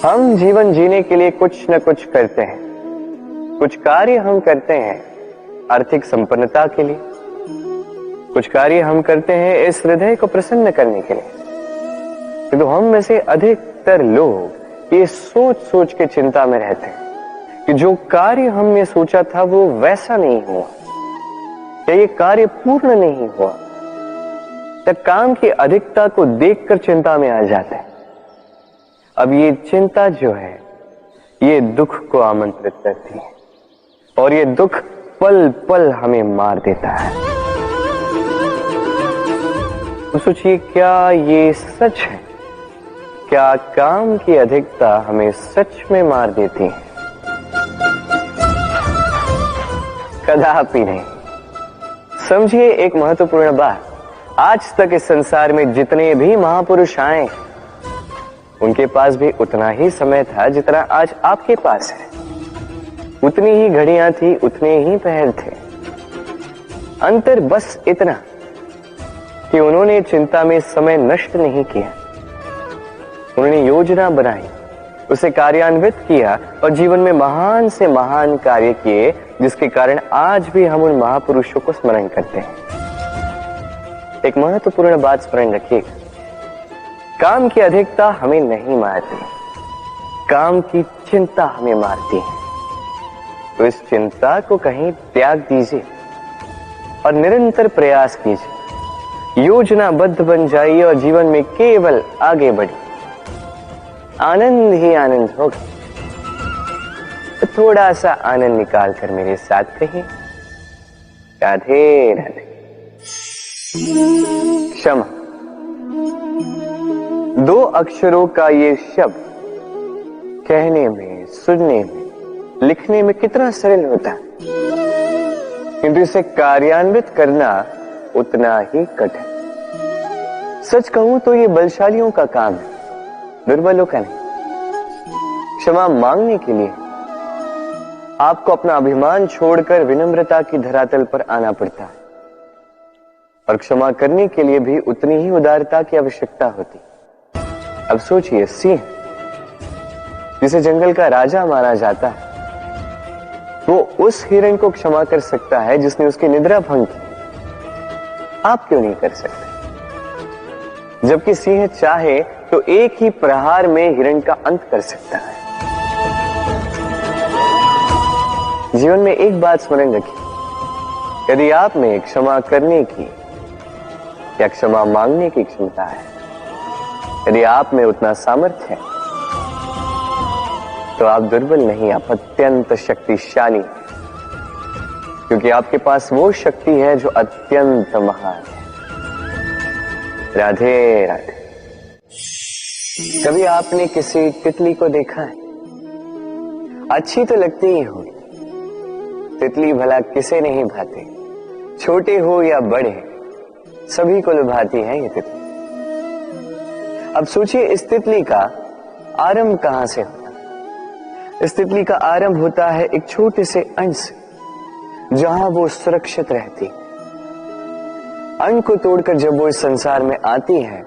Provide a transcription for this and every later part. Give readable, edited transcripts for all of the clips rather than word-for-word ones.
हम जीवन जीने के लिए कुछ न कुछ करते हैं। कुछ कार्य हम करते हैं आर्थिक संपन्नता के लिए, कुछ कार्य हम करते हैं इस हृदय को प्रसन्न करने के लिए। किंतु हम में से अधिकतर लोग ये सोच सोच के चिंता में रहते हैं कि जो कार्य हमने सोचा था वो वैसा नहीं हुआ, या ये कार्य पूर्ण नहीं हुआ, या काम की अधिकता को देखकर चिंता में आ जाते हैं। अब ये चिंता जो है ये दुख को आमंत्रित करती है, और ये दुख पल पल हमें मार देता है। तो सोचिए, क्या ये सच है? क्या काम की अधिकता हमें सच में मार देती है? कदापि नहीं। समझिए एक महत्वपूर्ण बात, आज तक इस संसार में जितने भी महापुरुष आए उनके पास भी उतना ही समय था जितना आज आपके पास है। उतनी ही घड़ियां थी, उतने ही पहर थे। अंतर बस इतना कि उन्होंने चिंता में समय नष्ट नहीं किया, उन्होंने योजना बनाई, उसे कार्यान्वित किया और जीवन में महान से महान कार्य किए, जिसके कारण आज भी हम उन महापुरुषों को स्मरण करते हैं। एक महत्वपूर्ण बात स्मरण रखिएगा, काम की अधिकता हमें नहीं मारती, काम की चिंता हमें मारती है। तो इस चिंता को कहीं त्याग दीजिए और निरंतर प्रयास कीजिए, योजनाबद्ध बन जाइए और जीवन में केवल आगे बढ़िए। आनंद ही आनंद होगा। तो थोड़ा सा आनंद निकाल कर मेरे साथ कहिए, राधे राधे। क्षमा, दो अक्षरों का ये शब्द कहने में, सुनने में, लिखने में कितना सरल होता है, किंतु इसे कार्यान्वित करना उतना ही कठिन। सच कहूं तो ये बलशालियों का काम है, दुर्बलों का नहीं। क्षमा मांगने के लिए आपको अपना अभिमान छोड़कर विनम्रता की धरातल पर आना पड़ता है, और क्षमा करने के लिए भी उतनी ही उदारता की आवश्यकता होती। अब सोचिए, सिंह जिसे जंगल का राजा माना जाता है, वो उस हिरण को क्षमा कर सकता है जिसने उसकी निद्रा भंग की। आप क्यों नहीं कर सकते? जबकि सिंह चाहे तो एक ही प्रहार में हिरण का अंत कर सकता है। जीवन में एक बात स्मरण रखिए, यदि आप में क्षमा करने की या क्षमा मांगने की क्षमता है, यदि आप में उतना सामर्थ्य है, तो आप दुर्बल नहीं, आप अत्यंत शक्तिशाली हैं, क्योंकि आपके पास वो शक्ति है जो अत्यंत महान है। राधे राधे। कभी आपने किसी तितली को देखा है? अच्छी तो लगती ही होगी, तितली भला किसे नहीं भाती, छोटे हो या बड़े सभी को लुभाती है ये तितली। अब सोचिए, इस तितली का आरंभ कहां से होता है? इस तितली का आरंभ होता है एक छोटे से अंड से, जहां वो सुरक्षित रहती। अंड को तोड़कर जब वो इस संसार में आती है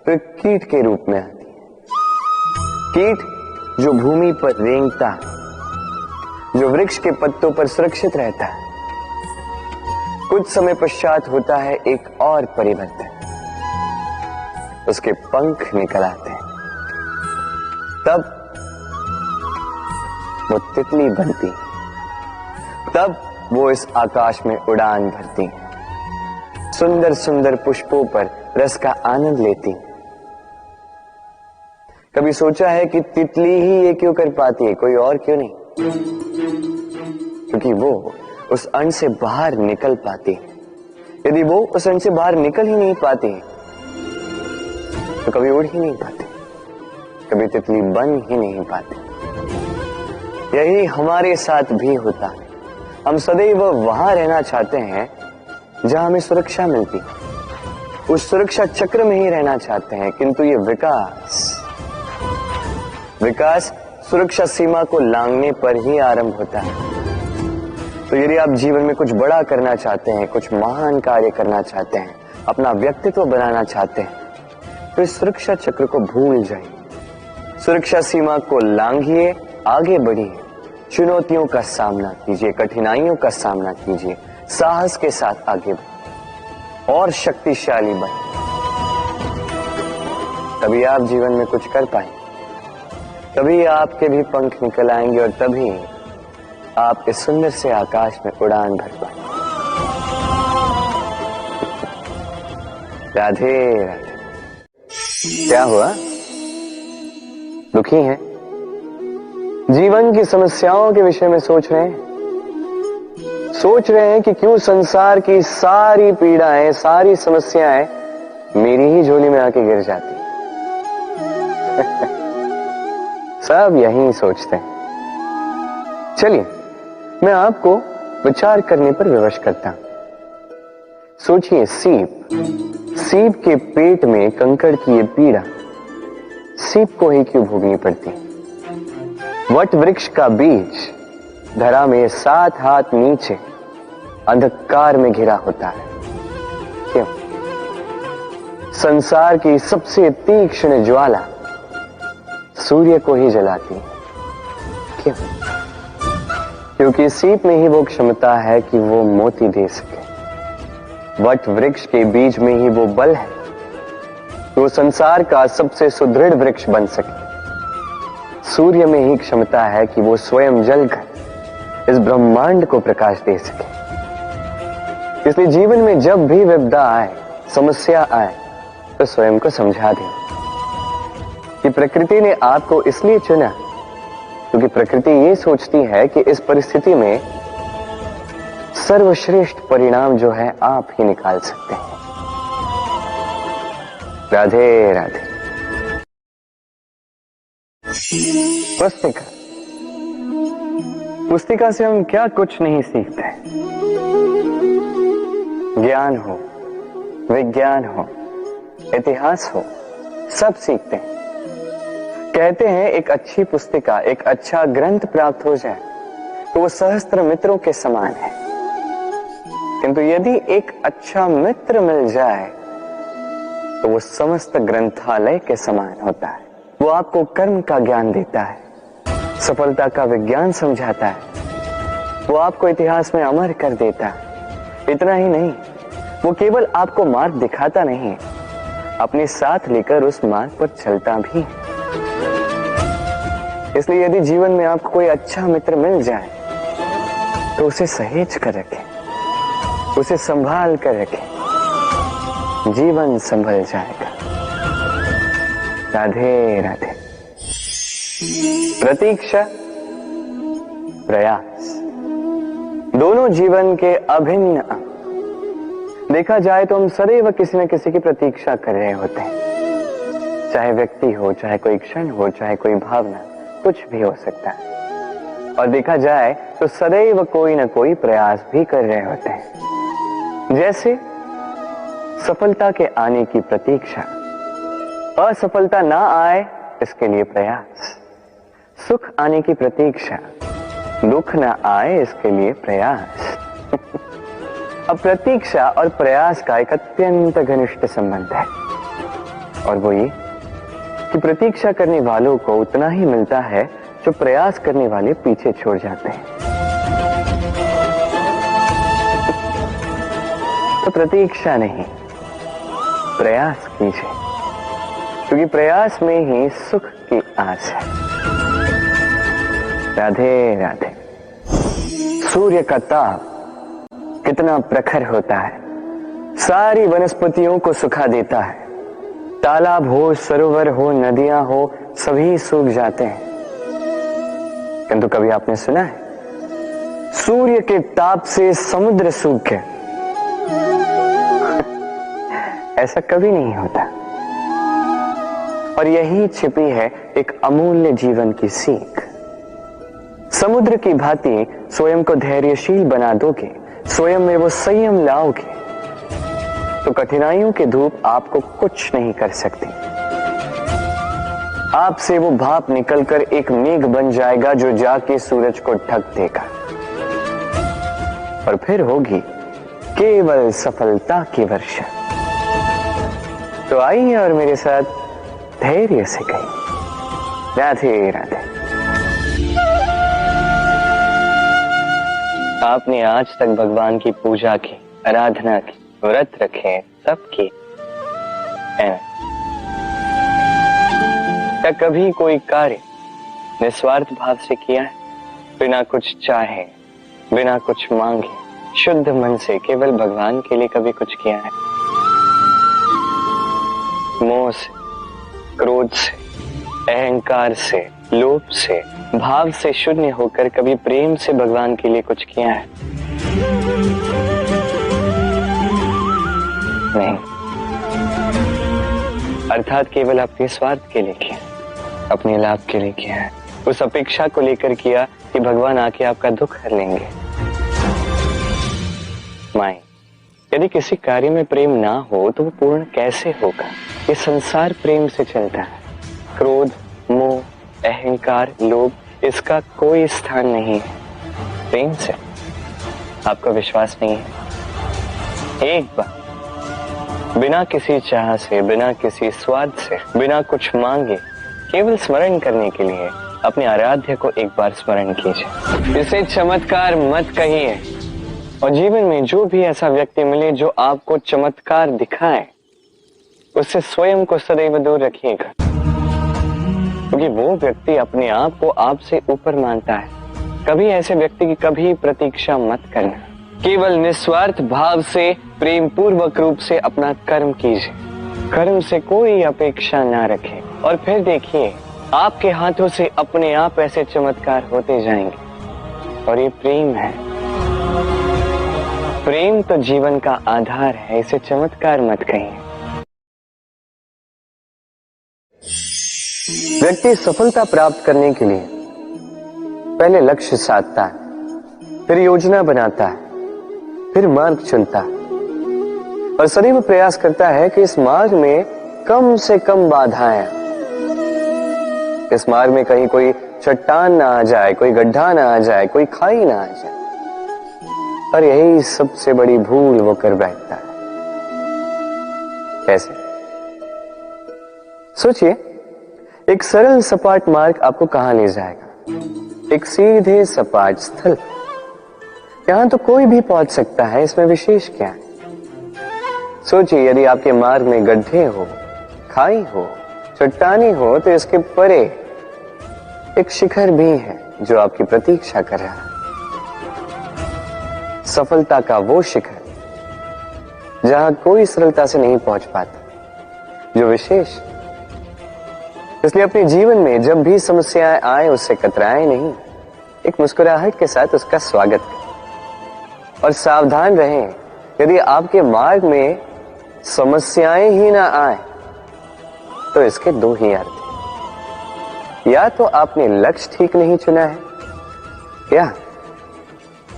तो एक कीट के रूप में आती है। कीट जो भूमि पर रेंगता है, जो वृक्ष के पत्तों पर सुरक्षित रहता है। कुछ समय पश्चात होता है एक और परिवर्तन, उसके पंख निकल आते हैं, तब वो तितली बनती, तब वो इस आकाश में उड़ान भरती, सुंदर सुंदर पुष्पों पर रस का आनंद लेती। कभी सोचा है कि तितली ही ये क्यों कर पाती है, कोई और क्यों नहीं? क्योंकि वो उस अंड से बाहर निकल पाती। यदि वो उस अंड से बाहर निकल ही नहीं पाती तो कभी उड़ ही नहीं पाती, कभी तितली बन ही नहीं पाती। यही हमारे साथ भी होता है। हम सदैव वहां रहना चाहते हैं जहां हमें सुरक्षा मिलती, उस सुरक्षा चक्र में ही रहना चाहते हैं, किंतु ये विकास सुरक्षा सीमा को लांघने पर ही आरंभ होता है। तो यदि आप जीवन में कुछ बड़ा करना चाहते हैं, कुछ महान कार्य करना चाहते हैं, अपना व्यक्तित्व बनाना चाहते हैं, तो इस सुरक्षा चक्र को भूल जाइए। सुरक्षा सीमा को लांघिए, आगे बढ़िए, चुनौतियों का सामना कीजिए, कठिनाइयों का सामना कीजिए, साहस के साथ आगे बढ़िए और शक्तिशाली बनिए। तभी आप जीवन में कुछ कर पाएंगे, तभी आपके भी पंख निकल आएंगे और तभी आप इस सुंदर से आकाश में उड़ान भर पाएंगे। राधे राधे। क्या हुआ, दुखी हैं? जीवन की समस्याओं के विषय में सोच रहे हैं? सोच रहे हैं कि क्यों संसार की सारी पीड़ाएं, सारी समस्याएं मेरी ही झोली में आके गिर जाती हैं। सब यही सोचते हैं। चलिए मैं आपको विचार करने पर विवश करता हूं। सोचिए, सीप के पेट में कंकड़ की ये पीड़ा सीप को ही क्यों भोगनी पड़ती? वट वृक्ष का बीज धरा में 7 हाथ नीचे अंधकार में घिरा होता है, क्यों? संसार की सबसे तीक्ष्ण ज्वाला सूर्य को ही जलाती है, क्यों? क्योंकि सीप में ही वो क्षमता है कि वो मोती दे सके। वट वृक्ष के बीज में ही वो बल है कि वो संसार का सबसे सुदृढ़ वृक्ष बन सके। सूर्य में ही क्षमता है कि वो स्वयं जलकर इस ब्रह्मांड को प्रकाश दे सके। इसलिए जीवन में जब भी विपदा आए, समस्या आए, तो स्वयं को समझा दें कि प्रकृति ने आपको इसलिए चुना क्योंकि प्रकृति ये सोचती है कि इस परिस्थिति में सर्वश्रेष्ठ परिणाम जो है आप ही निकाल सकते हैं। राधे राधे। पुस्तिका से हम क्या कुछ नहीं सीखते। ज्ञान हो, विज्ञान हो, इतिहास हो, सब सीखते हैं। कहते हैं एक अच्छी पुस्तिका, एक अच्छा ग्रंथ प्राप्त हो जाए तो वो सहस्त्र मित्रों के समान है, किंतु यदि एक अच्छा मित्र मिल जाए तो वो समस्त ग्रंथालय के समान होता है। वो आपको कर्म का ज्ञान देता है, सफलता का विज्ञान समझाता है, वो आपको इतिहास में अमर कर देता है। इतना ही नहीं, वो केवल आपको मार्ग दिखाता नहीं, अपने साथ लेकर उस मार्ग पर चलता भी है। इसलिए यदि जीवन में आपको कोई अच्छा मित्र मिल जाए तो उसे सहेज कर रखें, उसे संभाल कर रखें, जीवन संभल जाएगा। राधे राधे। प्रतीक्षा, प्रयास, दोनों जीवन के अभिन्न अंग। देखा जाए तो हम सदैव किसी न किसी की प्रतीक्षा कर रहे होते हैं, चाहे व्यक्ति हो, चाहे कोई क्षण हो, चाहे कोई भावना, कुछ भी हो सकता है। और देखा जाए तो सदैव कोई न कोई प्रयास भी कर रहे होते हैं, जैसे सफलता के आने की प्रतीक्षा, असफलता ना आए इसके लिए प्रयास, सुख आने की प्रतीक्षा, दुख ना आए इसके लिए प्रयास। अब प्रतीक्षा और प्रयास का एक अत्यंत घनिष्ठ संबंध है, और वो ये कि प्रतीक्षा करने वालों को उतना ही मिलता है जो प्रयास करने वाले पीछे छोड़ जाते हैं। तो प्रतीक्षा नहीं, प्रयास कीजिए, क्योंकि प्रयास में ही सुख की आस है। राधे राधे। सूर्य का ताप कितना प्रखर होता है, सारी वनस्पतियों को सुखा देता है। तालाब हो, सरोवर हो, नदियां हो, सभी सूख जाते हैं। किंतु कभी आपने सुना है सूर्य के ताप से समुद्र सूख गया? ऐसा कभी नहीं होता। और यही छिपी है एक अमूल्य जीवन की सीख। समुद्र की भांति स्वयं को धैर्यशील बना दोगे, स्वयं में वो संयम लाओगे, तो कठिनाइयों की धूप आपको कुछ नहीं कर सकती। आपसे वो भाप निकलकर एक मेघ बन जाएगा जो जाके सूरज को ढक देगा, और फिर होगी केवल सफलता की वर्षा। तो आइए और मेरे साथ धैर्य से कहिए, राधे राधे। आपने आज तक भगवान की पूजा की, आराधना की, व्रत रखे, सब की है ना? क्या कभी कोई कार्य निस्वार्थ भाव से किया है? बिना कुछ चाहे, बिना कुछ मांगे, शुद्ध मन से केवल भगवान के लिए कभी कुछ किया है? मोह से, क्रोध से, अहंकार से, लोभ से, भाव से शून्य होकर कभी प्रेम से भगवान के लिए कुछ किया है? नहीं। अर्थात केवल अपने स्वार्थ के लिए किया, अपने लाभ के लिए किया है, उस अपेक्षा को लेकर किया कि भगवान आके आपका दुख हर लेंगे। माई, यदि किसी कार्य में प्रेम ना हो तो वो पूर्ण कैसे होगा? ये संसार प्रेम से चलता है। क्रोध, मोह, अहंकार, लोभ, इसका कोई स्थान नहीं है प्रेम से। आपका विश्वास नहीं है? एक बार बिना किसी चाह से, बिना किसी स्वार्थ से, बिना कुछ मांगे, केवल स्मरण करने के लिए अपने आराध्य को एक बार स्मरण कीजिए। इसे चमत्कार मत कहिए, और जीवन में जो भी ऐसा व्यक्ति मिले जो आपको चमत्कार दिखाए, उससे स्वयं को सदैव दूर रखिएगा, क्योंकि वो व्यक्ति अपने आप को आपसे ऊपर मानता है। कभी ऐसे व्यक्ति की कभी प्रतीक्षा मत करना। केवल निस्वार्थ भाव से, प्रेम पूर्वक रूप से अपना कर्म कीजिए। कर्म से कोई अपेक्षा ना रखें, और फिर देखिए आपके हाथों से अपने आप ऐसे चमत्कार होते जाएंगे। और ये प्रेम है। प्रेम तो जीवन का आधार है, इसे चमत्कार मत कहिए। व्यक्ति सफलता प्राप्त करने के लिए पहले लक्ष्य साधता है, फिर योजना बनाता है, फिर मार्ग चुनता है, और सदैव प्रयास करता है कि इस मार्ग में कम से कम बाधाएं, इस मार्ग में कहीं कोई चट्टान ना आ जाए, कोई गड्ढा ना आ जाए, कोई खाई ना आ जाए। और यही सबसे बड़ी भूल वो कर बैठता है। कैसे? सोचिए, एक सरल सपाट मार्ग आपको कहां ले जाएगा? एक सीधे सपाट स्थल। यहां तो कोई भी पहुंच सकता है, इसमें विशेष क्या है? सोचिए, यदि आपके मार्ग में गड्ढे हो, खाई हो, चट्टानी हो, तो इसके परे एक शिखर भी है जो आपकी प्रतीक्षा कर रहा है। सफलता का वो शिखर जहां कोई सरलता से नहीं पहुंच पाता, जो विशेष। इसलिए अपने जीवन में जब भी समस्याएं आए, उससे कतराएं नहीं, एक मुस्कुराहट के साथ उसका स्वागत करें। और सावधान रहें, यदि आपके मार्ग में समस्याएं ही ना आए तो इसके दो ही अर्थ हैं। या तो आपने लक्ष्य ठीक नहीं चुना है, या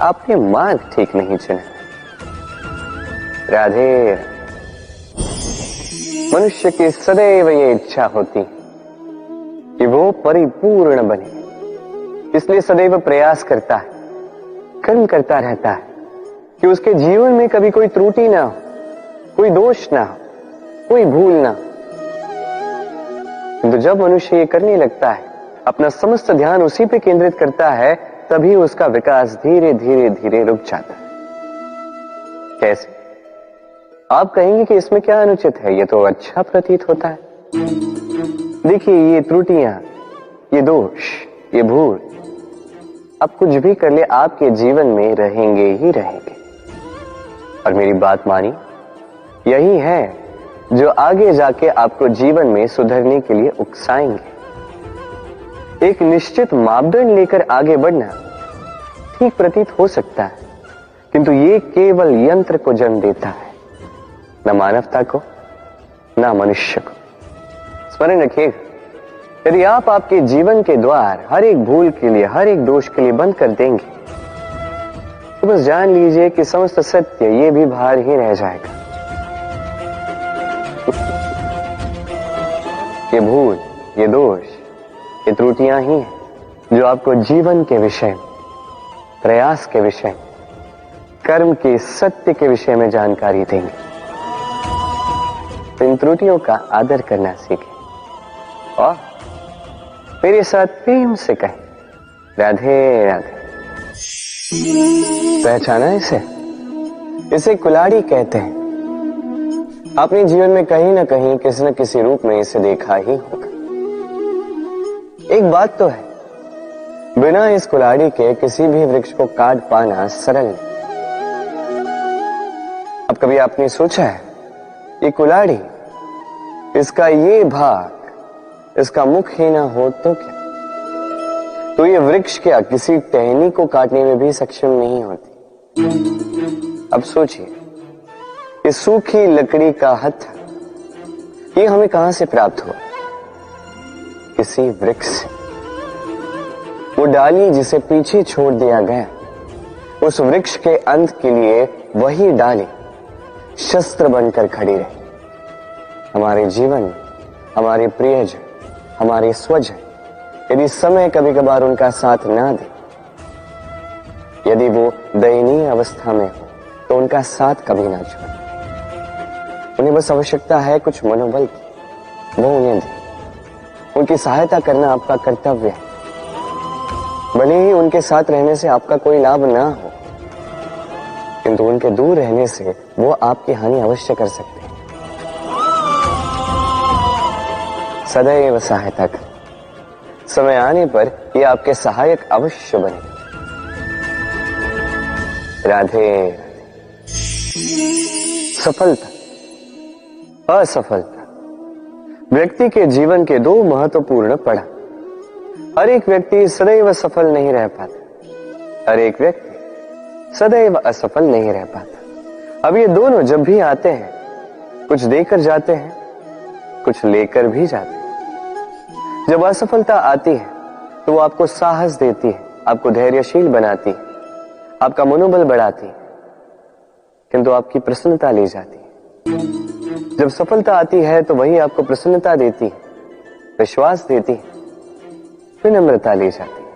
आपने मार्ग ठीक नहीं चुना है। राधे। मनुष्य की सदैव ये इच्छा होती कि वो परिपूर्ण बने, इसलिए सदैव प्रयास करता है, कर्म करता रहता है कि उसके जीवन में कभी कोई त्रुटि ना हो, कोई दोष ना हो, कोई भूल ना हो। किंतु जब मनुष्य ये करने लगता है, अपना समस्त ध्यान उसी पे केंद्रित करता है, तभी उसका विकास धीरे धीरे धीरे रुक जाता है। कैसे? आप कहेंगे कि इसमें क्या अनुचित है, ये तो अच्छा प्रतीत होता है। देखिए, ये त्रुटियां, ये दोष, ये भूल, अब कुछ भी कर ले, आपके जीवन में रहेंगे ही रहेंगे। और मेरी बात मानी, यही है जो आगे जाके आपको जीवन में सुधरने के लिए उकसाएंगे। एक निश्चित मापदंड लेकर आगे बढ़ना ठीक प्रतीत हो सकता है, किंतु ये केवल यंत्र को जन्म देता है, न मानवता को, न मनुष्य को। स्मरण रखिएगा, यदि आप आपके जीवन के द्वार हर एक भूल के लिए, हर एक दोष के लिए बंद कर देंगे, तो बस जान लीजिए कि समस्त सत्य ये भी बाहर ही रह जाएगा। ये भूल, ये दोष, ये त्रुटियां ही हैं जो आपको जीवन के विषय, प्रयास के विषय, कर्म के सत्य के विषय में जानकारी देंगे। इन त्रुटियों का आदर करना सीखें और मेरे साथ प्रेम से कहें, राधे राधे। पहचाना इसे? इसे कुल्हाड़ी कहते हैं। आपने जीवन में कहीं ना कहीं किसी न किसी रूप में इसे देखा ही होगा। एक बात तो है, बिना इस कुल्हाड़ी के किसी भी वृक्ष को काट पाना सरल नहीं। अब कभी आपने सोचा है, ये कुल्हाड़ी, इसका ये भाग, इसका मुख ही ना हो तो क्या? तो ये वृक्ष क्या किसी टहनी को काटने में भी सक्षम नहीं होती? अब सोचिए, ये सूखी लकड़ी का हत्था, ये हमें कहां से प्राप्त हुआ? किसी वृक्ष से। वो डाली जिसे पीछे छोड़ दिया गया, उस वृक्ष के अंत के लिए वही डाली शस्त्र बनकर खड़ी रही। हमारे जीवन में हमारे प्रियजन, हमारे स्वजन, यदि समय कभी कभार उनका साथ ना दे, यदि वो दयनीय अवस्था में हो, तो उनका साथ कभी ना छोड़े। उन्हें बस आवश्यकता है कुछ मनोबल की, वो उन्हें दे। उनकी सहायता करना आपका कर्तव्य है। भले ही उनके साथ रहने से आपका कोई लाभ ना हो, किंतु उनके दूर रहने से वो आपकी हानि अवश्य कर सकते हैं। सदैव सहायता करें। समय आने पर ये आपके सहायक अवश्य बने। राधे। सफलता, असफलता, व्यक्ति के जीवन के दो महत्वपूर्ण पड़ाव। हर एक व्यक्ति सदैव सफल नहीं रह पाता, हर एक व्यक्ति सदैव असफल नहीं रह पाता। अब ये दोनों जब भी आते हैं, कुछ देकर जाते हैं, कुछ लेकर भी जाते हैं। जब असफलता आती है तो वो आपको साहस देती है, आपको धैर्यशील बनाती है, आपका मनोबल बढ़ाती है, किंतु आपकी प्रसन्नता ले जाती है। जब सफलता आती है तो वही आपको प्रसन्नता देती है, विश्वास देती है, विनम्रता ले जाती है।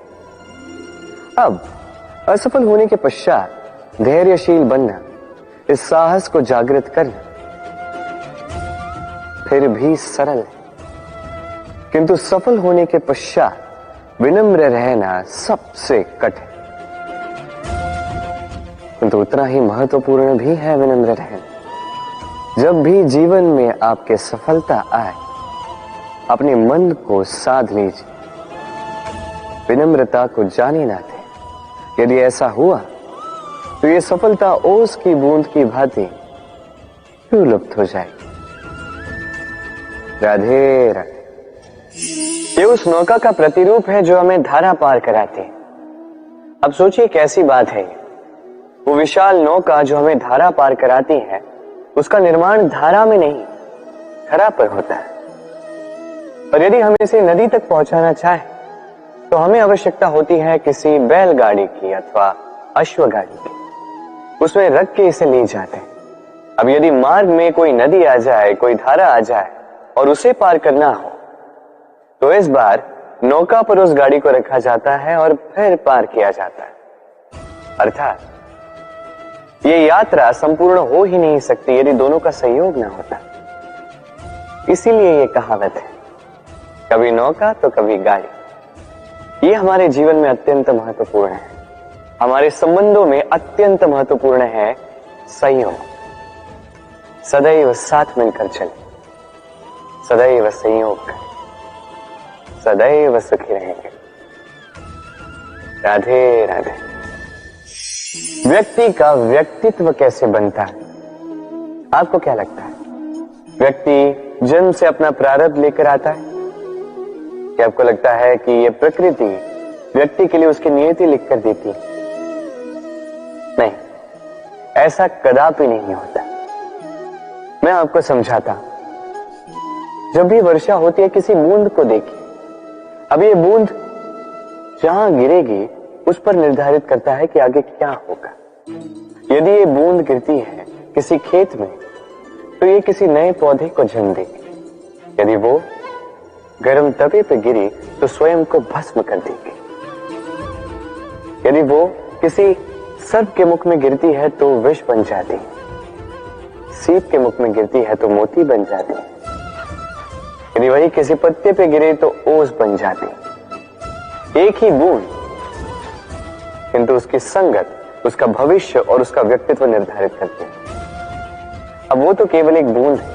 अब असफल होने के पश्चात धैर्यशील बनना, इस साहस को जागृत करना फिर भी सरल है, किंतु सफल होने के पश्चात विनम्र रहना सबसे कठिन, किंतु उतना ही महत्वपूर्ण भी है विनम्र रहना। जब भी जीवन में आपके सफलता आए, अपने मन को साध लीजिए, विनम्रता को जाने ना दें। यदि ऐसा हुआ तो ये सफलता ओस की बूंद की भांति क्यों लुप्त हो जाएगी। राधे राधे। ये उस नौका का प्रतिरूप है जो हमें धारा पार कराती है। अब सोचिए कैसी बात है ये। वो विशाल नौका जो हमें धारा पार कराती है, उसका निर्माण धारा में नहीं, धरा पर होता है। और यदि हम इसे नदी तक पहुंचाना चाहें तो हमें आवश्यकता होती है किसी बैलगाड़ी की अथवा अश्वगाड़ी की। उसमें रख के इसे ले जाते हैं। अब यदि मार्ग में कोई नदी आ जाए, कोई धारा आ जाए और उसे पार करना हो, तो इस बार नौका पर उस गाड़ी को रखा जाता है और फिर पार किया जाता है। अर्थात ये यात्रा संपूर्ण हो ही नहीं सकती यदि दोनों का सहयोग ना होता। इसीलिए ये कहावत है, कभी नौका तो कभी गाड़ी। ये हमारे जीवन में अत्यंत महत्वपूर्ण है। हमारे संबंधों में अत्यंत महत्वपूर्ण है संयोग। सदैव साथ मिलकर चले, सदैव संयोग करें, सदैव सुखी रहेंगे। राधे राधे। व्यक्ति का व्यक्तित्व कैसे बनता है, आपको क्या लगता है? व्यक्ति जन्म से अपना प्रारब्ध लेकर आता है, क्या आपको लगता है कि यह प्रकृति व्यक्ति के लिए उसकी नियति लिखकर देती है? नहीं, ऐसा कदापि नहीं होता। मैं आपको समझाता हूं। जब भी वर्षा होती है, किसी बूंद को देखिए। अब ये बूंद जहां गिरेगी उस पर निर्धारित करता है कि आगे क्या होगा। यदि ये बूंद गिरती है किसी खेत में, तो ये किसी नए पौधे को जन्म देगी। यदि वो गर्म तवे पर गिरी तो स्वयं को भस्म कर देगी। यदि वो किसी सर्प के मुख में गिरती है तो विष बन जाती है। सीप के मुख में गिरती है तो मोती बन जाती है। यदि वही किसी पत्ते पे गिरे तो ओस बन जाती। एक ही बूंद, किंतु उसकी संगत उसका भविष्य और उसका व्यक्तित्व निर्धारित करती है। अब वो तो केवल एक बूंद है,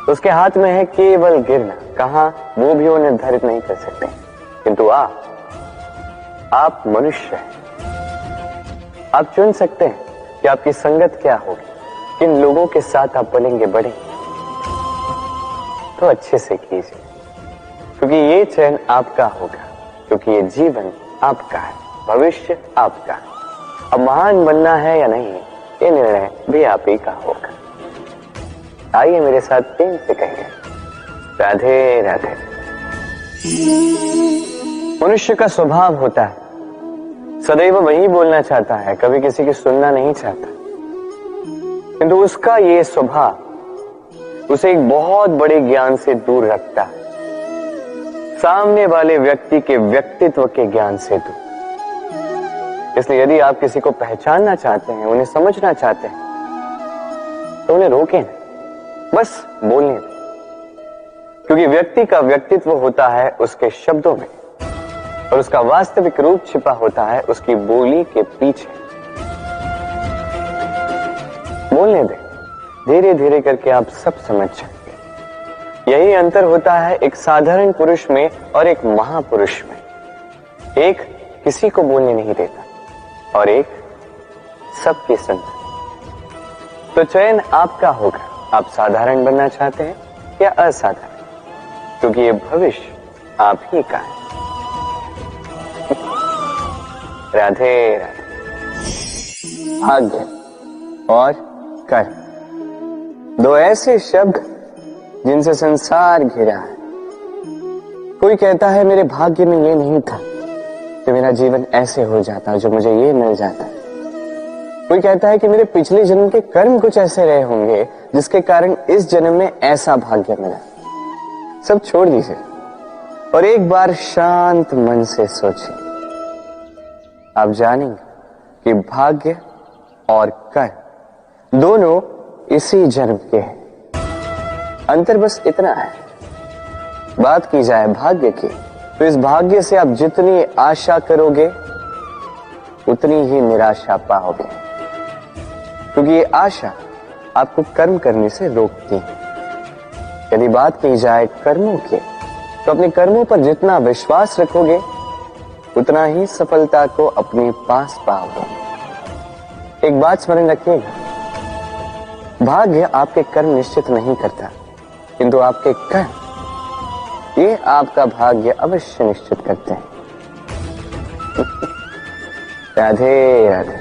तो उसके हाथ में है केवल गिरना, कहां वो भी वो निर्धारित नहीं कर सकते। किंतु आप मनुष्य हैं, आप चुन सकते हैं कि आपकी संगत क्या होगी, किन लोगों के साथ आप बनेंगे बढ़ेंगे। तो अच्छे से कीजिए, क्योंकि ये चयन आपका होगा, क्योंकि ये जीवन आपका है, भविष्य आपका है। अब महान बनना है या नहीं, ये निर्णय भी आप ही का होगा। आइए मेरे साथ प्रेम से कहिए, राधे राधे। मनुष्य का स्वभाव होता है सदैव वही बोलना चाहता है, कभी किसी की सुनना नहीं चाहता। किंतु उसका ये स्वभाव उसे एक बहुत बड़े ज्ञान से दूर रखता है, सामने वाले व्यक्ति के व्यक्तित्व के ज्ञान से दूर। इसलिए यदि आप किसी को पहचानना चाहते हैं, उन्हें समझना चाहते हैं, तो उन्हें रोकें, बस बोलने दें। क्योंकि व्यक्ति का व्यक्तित्व होता है उसके शब्दों में, और उसका वास्तविक रूप छिपा होता है उसकी बोली के पीछे। बोलने दें, धीरे धीरे करके आप सब समझ जाएंगे। यही अंतर होता है एक साधारण पुरुष में और एक महापुरुष में। एक किसी को बोलने नहीं देता और एक सबकी सुनता। तो चयन आपका होगा, आप साधारण बनना चाहते हैं या असाधारण, क्योंकि ये भविष्य आप ही का है। राधे राधे। भाग्य और कर्म, दो ऐसे शब्द जिनसे संसार घिरा है। कोई कहता है मेरे भाग्य में ये नहीं था कि मेरा जीवन ऐसे हो जाता, जो मुझे ये मिल जाता। कोई कहता है कि मेरे पिछले जन्म के कर्म कुछ ऐसे रहे होंगे जिसके कारण इस जन्म में ऐसा भाग्य मिला। सब छोड़ दीजिए और एक बार शांत मन से सोचिए, आप जानेंगे कि भाग्य और कर्म दोनों इसी जन्म के हैं। अंतर बस इतना है। बात की जाए भाग्य की, तो इस भाग्य से आप जितनी आशा करोगे उतनी ही निराशा पाओगे, क्योंकि ये आशा आपको कर्म करने से रोकती है। यदि बात की जाए कर्मों की, तो अपने कर्मों पर जितना विश्वास रखोगे उतना ही सफलता को अपने पास पाओगे। एक बात स्मरण रखिएगा, भाग्य आपके कर्म निश्चित नहीं करता, किंतु आपके कर्म ये आपका भाग्य अवश्य निश्चित करते हैं। राधे राधे।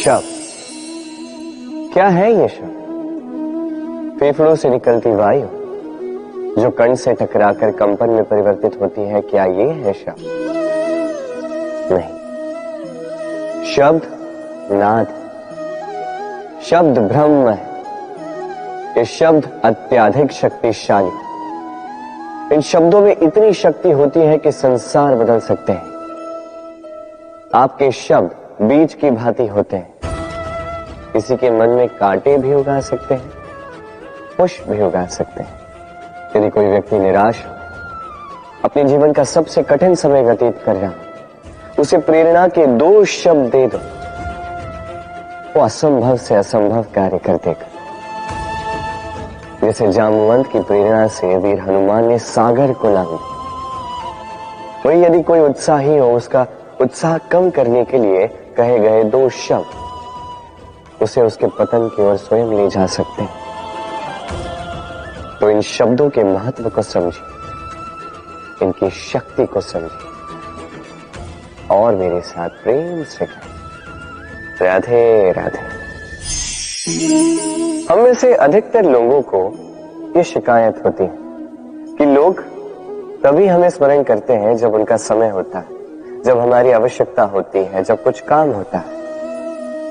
शब्द क्या है? ये शब्द फेफड़ों से निकलती वायु जो कण से टकराकर कंपन में परिवर्तित होती है, क्या ये है शब्द? नहीं। शब्द नाद, शब्द ब्रह्म है। ये शब्द अत्यधिक शक्तिशाली। इन शब्दों में इतनी शक्ति होती है कि संसार बदल सकते हैं। आपके शब्द बीज की भांति होते हैं, किसी के मन में कांटे भी उगा सकते हैं, पुष्प भी उगा सकते हैं। यदि कोई व्यक्ति निराश हो, अपने जीवन का सबसे कठिन समय व्यतीत कर रहा हो, उसे प्रेरणा के 2 शब्द दे दो, वो असंभव से असंभव कार्य कर देगा। जैसे जामवंत की प्रेरणा से वीर हनुमान ने सागर को लांघा, वही यदि कोई उत्साही हो, उसका उत्साह कम करने के लिए कहे गए 2 शब्द उसे उसके पतन की ओर स्वयं ले जा सकते हैं। तो इन शब्दों के महत्व को समझिए, इनकी शक्ति को समझिए और मेरे साथ प्रेम से कहें, राधे राधे। हम में से अधिकतर लोगों को ये शिकायत होती है कि लोग तभी हमें स्मरण करते हैं जब उनका समय होता है, जब हमारी आवश्यकता होती है, जब कुछ काम होता है।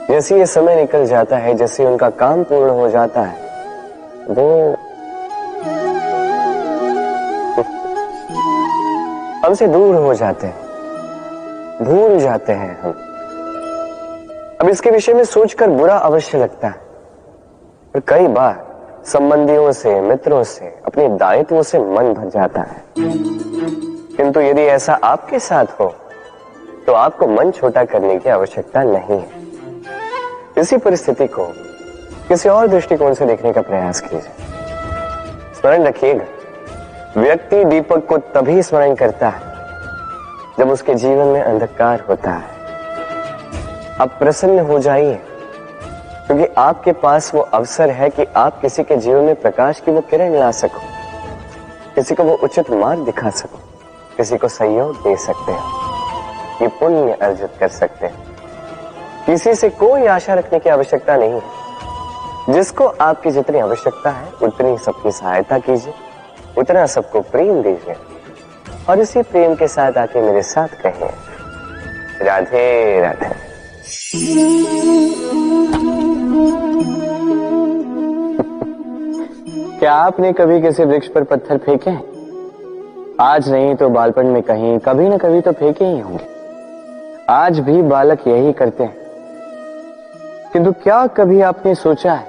जैसे ये समय निकल जाता है, जैसे उनका काम पूर्ण हो जाता है, वो हमसे दूर हो जाते हैं, भूल जाते हैं हम। अब इसके विषय में सोचकर बुरा अवश्य लगता है, पर कई बार संबंधियों से, मित्रों से, अपने दायित्वों से मन भर जाता है। किंतु यदि ऐसा आपके साथ हो तो आपको मन छोटा करने की आवश्यकता नहीं है। इसी परिस्थिति को किसी और दृष्टिकोण से देखने का प्रयास कीजिए। स्मरण रखिएगा, व्यक्ति दीपक को तभी स्मरण करता है जब उसके जीवन में अंधकार होता है। अब प्रसन्न हो जाइए, क्योंकि आपके पास वो अवसर है कि आप किसी के जीवन में प्रकाश की वो किरण ला सको, किसी को वो उचित मार्ग दिखा सको, किसी को सहयोग दे सकते हो, ये पुण्य अर्जित कर सकते हैं। किसी से कोई आशा रखने की आवश्यकता नहीं है। जिसको आपकी जितनी आवश्यकता है उतनी सबकी सहायता कीजिए, उतना सबको प्रेम दीजिए, और इसी प्रेम के साथ आके मेरे साथ कहिए, राधे राधे। क्या आपने कभी किसी वृक्ष पर पत्थर फेंके हैं? आज नहीं तो बालपन में कहीं कभी न कभी तो फेंके ही होंगे। आज भी बालक यही करते हैं। किंतु क्या कभी आपने सोचा है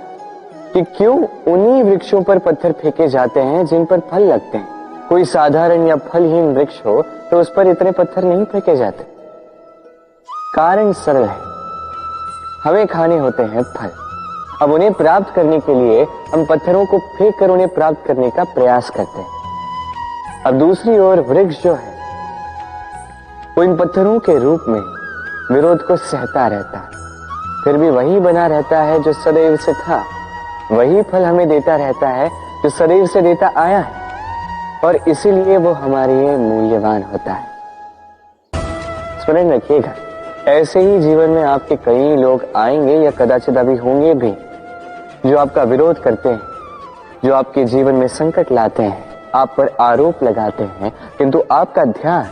कि क्यों उन्हीं वृक्षों पर पत्थर फेंके जाते हैं जिन पर फल लगते हैं? कोई साधारण या फलहीन वृक्ष हो तो उस पर इतने पत्थर नहीं फेंके जाते। कारण सरल है, हमें खाने होते हैं फल। अब उन्हें प्राप्त करने के लिए हम पत्थरों को फेंक कर उन्हें प्राप्त करने का प्रयास करते हैं। अब दूसरी ओर वृक्ष जो है वो इन पत्थरों के रूप में विरोध को सहता रहता है, फिर भी वही बना रहता है जो सदैव से था। वही फल हमें देता रहता है जो सदैव से देता आया है, और इसीलिए वो हमारे लिए मूल्यवान होता है। स्मरण रखिएगा, ऐसे ही जीवन में आपके कई लोग आएंगे या कदाचित अभी होंगे भी जो आपका विरोध करते हैं, जो आपके जीवन में संकट लाते हैं, आप पर आरोप लगाते हैं, किंतु आपका ध्यान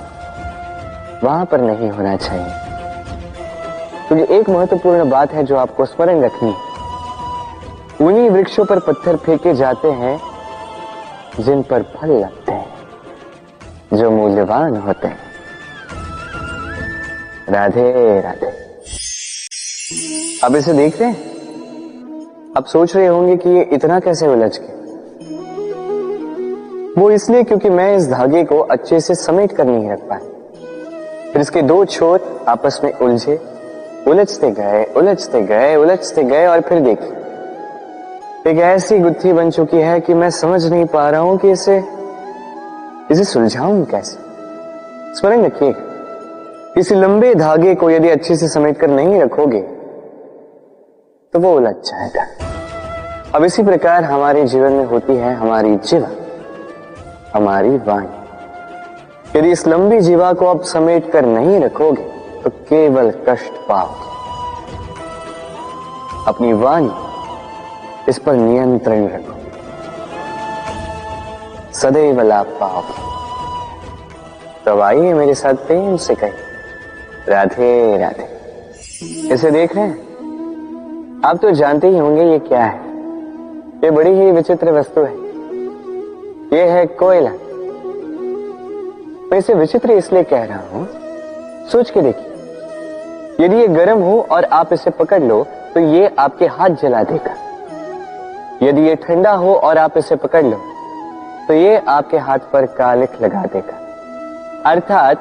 वहां पर नहीं होना चाहिए। क्योंकि एक महत्वपूर्ण बात है जो आपको स्मरण रखनी है। उन्हीं वृक्षों पर पत्थर फेंके जाते हैं जिन पर फल लगते हैं, जो मूल्यवान होते हैं। राधे राधे। अब इसे देख रहे हैं? अब सोच रहे होंगे कि ये इतना कैसे उलझ गया। वो इसलिए क्योंकि मैं इस धागे को अच्छे से समेट कर नहीं रख पाया। फिर इसके दो छोर आपस में उलझे, उलझते गए, उलझते गए, उलझते गए, और फिर देखिए एक ऐसी गुत्थी बन चुकी है कि मैं समझ नहीं पा रहा हूं कि इसे सुलझाऊं कैसे। स्मरण रखिएगा, किसी लंबे धागे को यदि अच्छे से समेट कर नहीं रखोगे तो वो उलझ जाएगा। अब इसी प्रकार हमारे जीवन में होती है हमारी जीवा, हमारी वाणी। यदि इस लंबी जीवा को आप समेट कर नहीं रखोगे तो केवल कष्ट पाओगे। अपनी वाणी, इस पर नियंत्रण रखो, सदैव लाभ पाओगे। तो आइए मेरे साथ प्रेम से कहिए, राधे राधे। इसे देख रहे हैं? आप तो जानते ही होंगे ये क्या है। ये बड़ी ही विचित्र वस्तु है। ये है कोयला। मैं इसे विचित्र इसलिए कह रहा हूं, सोच के देखिए, यदि ये गर्म हो और आप इसे पकड़ लो तो ये आपके हाथ जला देगा। यदि ये ठंडा हो और आप इसे पकड़ लो तो ये आपके हाथ पर कालिख लगा देगा। अर्थात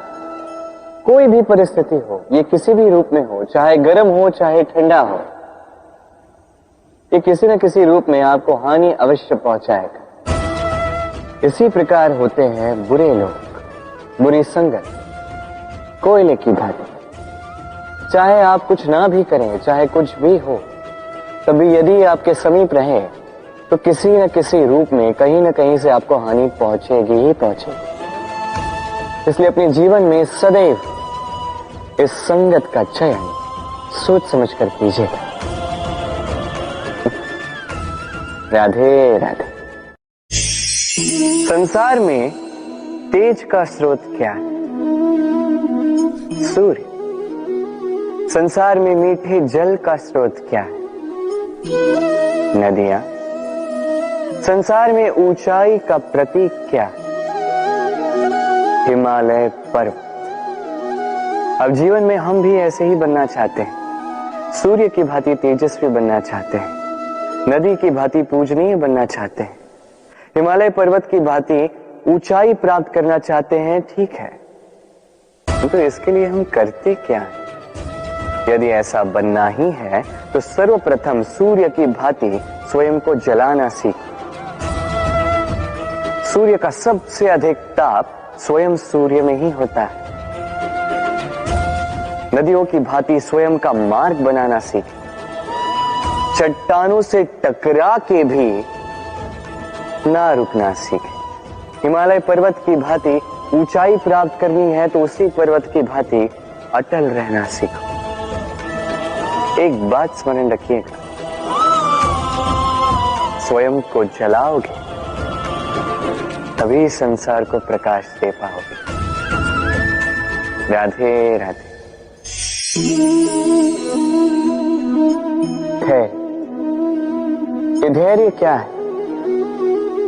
कोई भी परिस्थिति हो, ये किसी भी रूप में हो, चाहे गर्म हो चाहे ठंडा हो, ये किसी न किसी रूप में आपको हानि अवश्य पहुंचाएगा। इसी प्रकार होते हैं बुरे लोग, बुरी संगत, कोयले की भांति। चाहे आप कुछ ना भी करें, चाहे कुछ भी हो, तभी यदि आपके समीप रहे तो किसी न किसी रूप में कहीं न कहीं से आपको हानि पहुंचेगी ही पहुंचेगी। इसलिए अपने जीवन में सदैव इस संगत का चयन सोच समझ कर कीजिएगा। राधे राधे। संसार में तेज का स्रोत क्या है? सूर्य। संसार में मीठे जल का स्रोत क्या है? नदियां। संसार में ऊंचाई का प्रतीक क्या है? हिमालय पर्वत। अब जीवन में हम भी ऐसे ही बनना चाहते हैं, सूर्य की भांति तेजस्वी बनना चाहते हैं। नदी की भांति पूजनीय बनना चाहते हैं, हिमालय पर्वत की भांति ऊंचाई प्राप्त करना चाहते हैं, ठीक है, तो इसके लिए हम करते क्या हैं? यदि ऐसा बनना ही है तो सर्वप्रथम सूर्य की भांति स्वयं को जलाना सीखो। सूर्य का सबसे अधिक ताप स्वयं सूर्य में ही होता है। नदियों की भांति स्वयं का मार्ग बनाना सीखें। चट्टानों से टकरा के भी ना रुकना सीखें। हिमालय पर्वत की भांति ऊंचाई प्राप्त करनी है तो उसी पर्वत की भांति अटल रहना सीखो। एक बात स्मरण रखिएगा, स्वयं को जलाओगे तभी संसार को प्रकाश दे पाओगे। राधे राधे। धैर्य, ये धैर्य क्या है?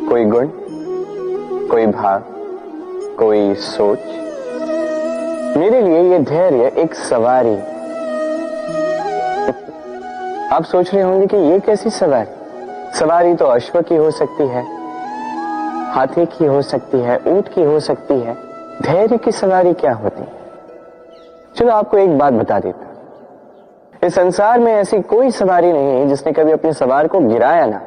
कोई गुण, कोई भाव, कोई सोच? मेरे लिए ये धैर्य एक सवारी। आप सोच रहे होंगे कि ये कैसी सवारी? सवारी तो अश्व की हो सकती है, हाथी की हो सकती है, ऊंट की हो सकती है। धैर्य की सवारी क्या होती है? चलो आपको एक बात बता देता हूं। इस संसार में ऐसी कोई सवारी नहीं है जिसने कभी अपने सवार को गिराया ना।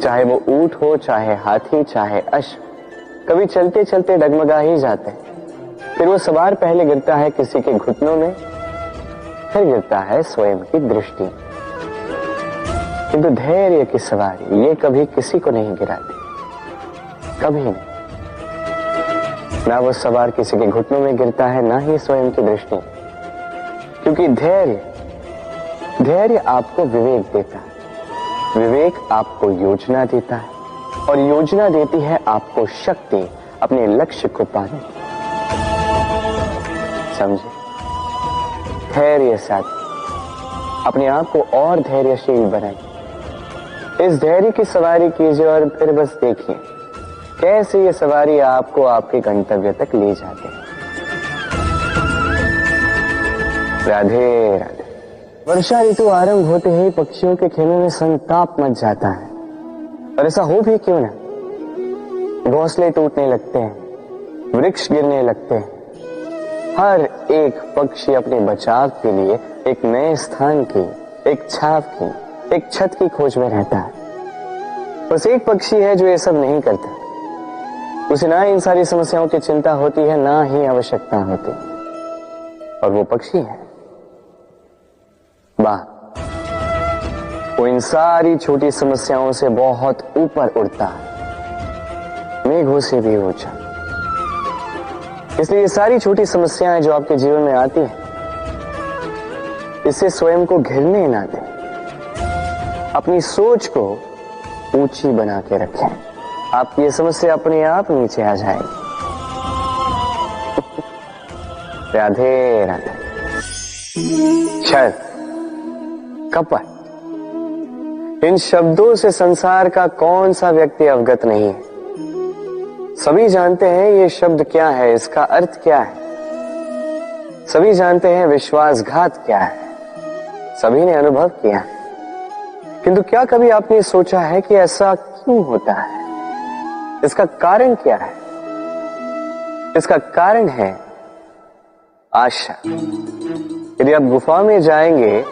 चाहे वो ऊंट हो, चाहे हाथी, चाहे अश्व, कभी चलते चलते डगमगा ही जाते हैं। फिर वो सवार पहले गिरता है किसी के घुटनों में, फिर गिरता है स्वयं की दृष्टि। किंतु धैर्य की सवारी ये कभी किसी को नहीं गिराती, कभी नहीं। ना वो सवार किसी के घुटनों में गिरता है, ना ही स्वयं की दृष्टि। क्योंकि धैर्य आपको विवेक देता है, विवेक आपको योजना देता है, और योजना देती है आपको शक्ति अपने लक्ष्य को पाने की। समझे? धैर्य साथ अपने आप को और धैर्यशील बनाइए। इस धैर्य की सवारी कीजिए और फिर बस देखिए कैसे ये सवारी आपको आपके गंतव्य तक ले जाते हैं। राधे राधे। वर्षा ऋतु आरंभ होते ही पक्षियों के खेलों में संताप मच जाता है, और ऐसा हो भी क्यों ना। घोंसले टूटने लगते हैं, वृक्ष गिरने लगते हैं। हर एक पक्षी अपने बचाव के लिए एक नए स्थान की, एक छाव की, एक छत की खोज में रहता है। बस एक पक्षी है जो ये सब नहीं करता। उसे ना इन सारी समस्याओं की चिंता होती है, ना ही आवश्यकता होती, और वो पक्षी है बाघ। वो इन सारी छोटी समस्याओं से बहुत ऊपर उड़ता है, मेघों से भी ऊंचा। इसलिए ये सारी छोटी समस्याएं जो आपके जीवन में आती हैं, इससे स्वयं को घिरने ना दें। अपनी सोच को ऊंची बना के रखें। आपकी ये समस्या अपने आप नीचे आ जाएगी। राधे राधे। छल, कपट, इन शब्दों से संसार का कौन सा व्यक्ति अवगत नहीं है? सभी जानते हैं ये शब्द क्या है, इसका अर्थ क्या है। सभी जानते हैं विश्वासघात क्या है, सभी ने अनुभव किया है। किंतु क्या कभी आपने सोचा है कि ऐसा क्यों होता है? इसका कारण क्या है? इसका कारण है आशा। यदि आप गुफा में जाएंगे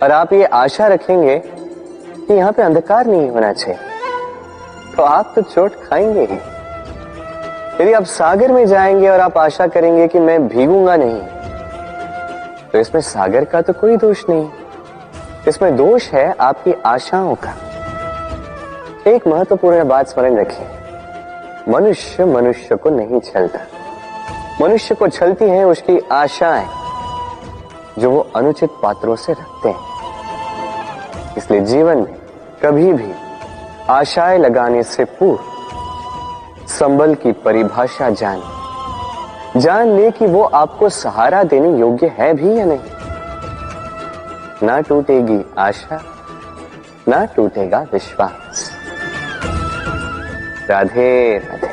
और आप ये आशा रखेंगे कि यहां पे अंधकार नहीं होना चाहिए, तो आप तो चोट खाएंगे ही। यदि आप सागर में जाएंगे और आप आशा करेंगे कि मैं भीगूंगा नहीं, तो इसमें सागर का तो कोई दोष नहीं, इसमें दोष है आपकी आशाओं का। एक महत्वपूर्ण बात स्मरण रखिए, मनुष्य मनुष्य को नहीं छलता। मनुष्य को छलती हैं उसकी आशाएं जो वो अनुचित पात्रों से रखते हैं। इसलिए जीवन में कभी भी आशाएं लगाने से पूर्व संबल की परिभाषा जान ले कि वो आपको सहारा देने योग्य है भी या नहीं। ना टूटेगी आशा, ना टूटेगा विश्वास। राधे राधे।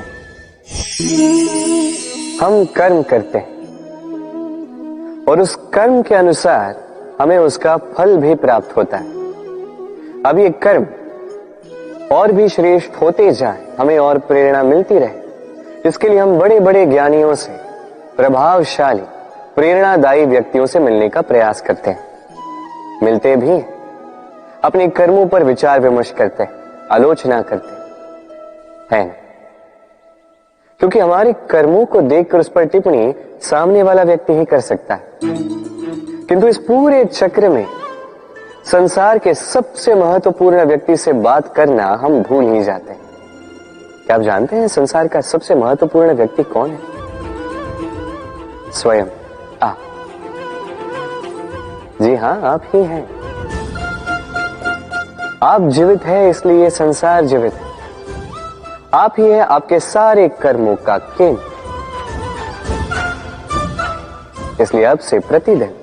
हम कर्म करते हैं और उस कर्म के अनुसार हमें उसका फल भी प्राप्त होता है। अब ये कर्म और भी श्रेष्ठ होते जाए, हमें और प्रेरणा मिलती रहे, इसके लिए हम बड़े बड़े ज्ञानियों से, प्रभावशाली प्रेरणादायी व्यक्तियों से मिलने का प्रयास करते हैं, मिलते भी हैं, अपने कर्मों पर विचार विमर्श करते हैं, आलोचना करते हैं, क्योंकि हमारे कर्मों को देखकर उस पर टिप्पणी सामने वाला व्यक्ति ही कर सकता है, किंतु इस पूरे चक्र में संसार के सबसे महत्वपूर्ण व्यक्ति से बात करना हम भूल ही जाते हैं। क्या आप जानते हैं संसार का सबसे महत्वपूर्ण व्यक्ति कौन है? स्वयं आप। जी हां, आप ही हैं। आप जीवित हैं, इसलिए संसार जीवित है। आप ही हैं आपके सारे कर्मों का केंद्र, इसलिए अब से प्रतिदिन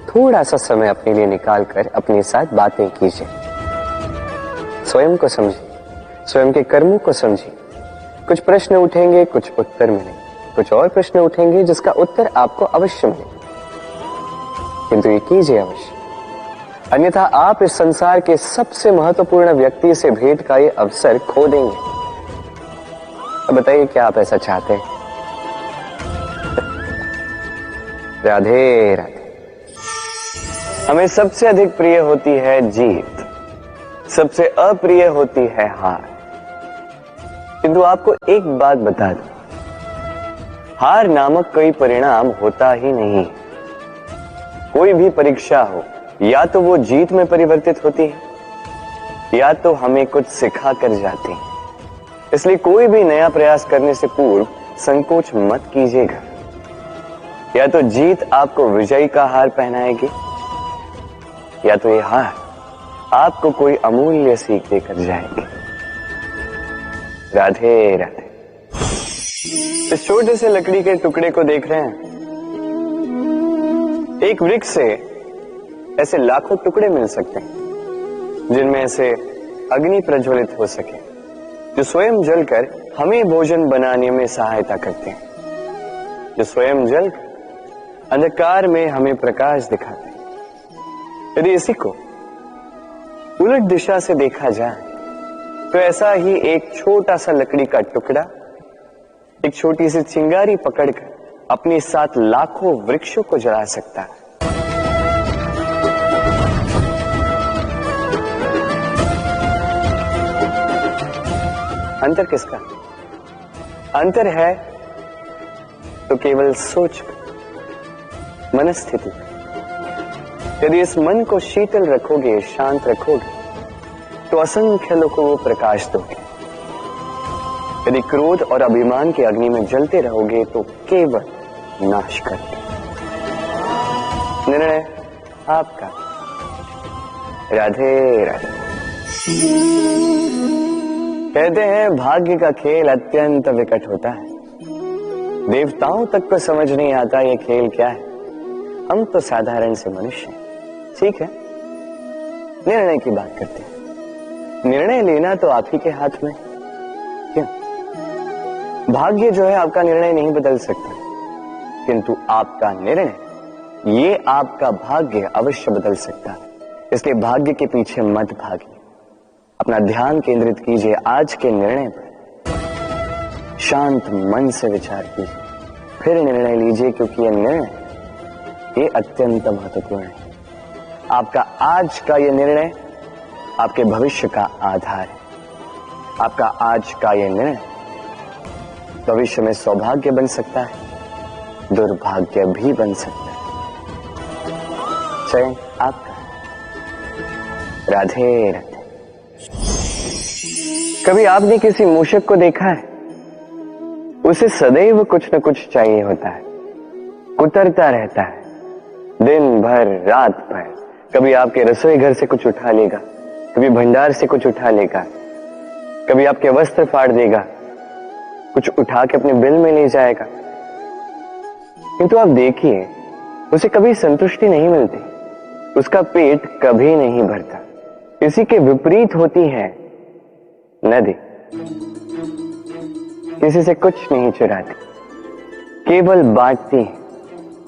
थोड़ा सा समय अपने लिए निकालकर अपने साथ बातें कीजिए। स्वयं को समझिए, स्वयं के कर्मों को समझिए। कुछ प्रश्न उठेंगे, कुछ उत्तर मिलेंगे, कुछ और प्रश्न उठेंगे जिसका उत्तर आपको अवश्य मिलेगा, किंतु ये कीजिए अवश्य, अन्यथा आप इस संसार के सबसे महत्वपूर्ण व्यक्ति से भेंट का ये अवसर खो देंगे। अब बताइए, क्या आप ऐसा चाहते हैं? राधे राधे। हमें सबसे अधिक प्रिय होती है जीत, सबसे अप्रिय होती है हार। किंतु आपको एक बात बता दूं, हार नामक कोई परिणाम होता ही नहीं। कोई भी परीक्षा हो, या तो वो जीत में परिवर्तित होती है, या तो हमें कुछ सिखा कर जाती है। इसलिए कोई भी नया प्रयास करने से पूर्व संकोच मत कीजिएगा। या तो जीत आपको विजयी का हार पहनाएगी, या तो ये हार आपको कोई अमूल्य सीख देकर जाएगी। राधे राधे। इस छोटे से लकड़ी के टुकड़े को देख रहे हैं? एक वृक्ष से ऐसे लाखों टुकड़े मिल सकते हैं, जिनमें से अग्नि प्रज्वलित हो सके, जो स्वयं जलकर हमें भोजन बनाने में सहायता करते हैं, जो स्वयं जलकर अंधकार में हमें प्रकाश दिखाते हैं। यदि इसी को उलट दिशा से देखा जाए तो ऐसा ही एक छोटा सा लकड़ी का टुकड़ा एक छोटी सी चिंगारी पकड़कर अपने साथ लाखों वृक्षों को जला सकता है। अंतर किसका? अंतर है तो केवल सोच, मनस्थिति। यदि इस मन को शीतल रखोगे, शांत रखोगे, तो असंख्य लोगों को प्रकाश दोगे। यदि क्रोध और अभिमान की अग्नि में जलते रहोगे तो केवल नाश करोगे। निर्णय आपका। राधे राधे। कहते हैं भाग्य का खेल अत्यंत विकट होता है, देवताओं तक को समझ नहीं आता ये खेल क्या है। हम तो साधारण से मनुष्य हैं। ठीक है, निर्णय की बात करते हैं। निर्णय लेना तो आप ही के हाथ में। क्यों? भाग्य जो है आपका निर्णय नहीं बदल सकता, किंतु आपका निर्णय ये आपका भाग्य अवश्य बदल सकता है। इसलिए भाग्य के पीछे मत भागिए, अपना ध्यान केंद्रित कीजिए आज के निर्णय पर। शांत मन से विचार कीजिए, फिर निर्णय लीजिए, क्योंकि यह निर्णय ये अत्यंत महत्वपूर्ण है। आपका आज का यह निर्णय आपके भविष्य का आधार है। आपका आज का यह निर्णय भविष्य में सौभाग्य बन सकता है, दुर्भाग्य भी बन सकता है। चयन आपका। राधे राधे। कभी आपने किसी मूषक को देखा है? उसे सदैव कुछ न कुछ चाहिए होता है, कुतरता रहता है दिन भर रात भर। कभी आपके रसोई घर से कुछ उठा लेगा, कभी भंडार से कुछ उठा लेगा, कभी आपके वस्त्र फाड़ देगा, कुछ उठा के अपने बिल में ले जाएगा। किंतु आप देखिए, उसे कभी संतुष्टि नहीं मिलती, उसका पेट कभी नहीं भरता। इसी के विपरीत होती है नदी, किसी से कुछ नहीं चुराती, केवल बांटती है।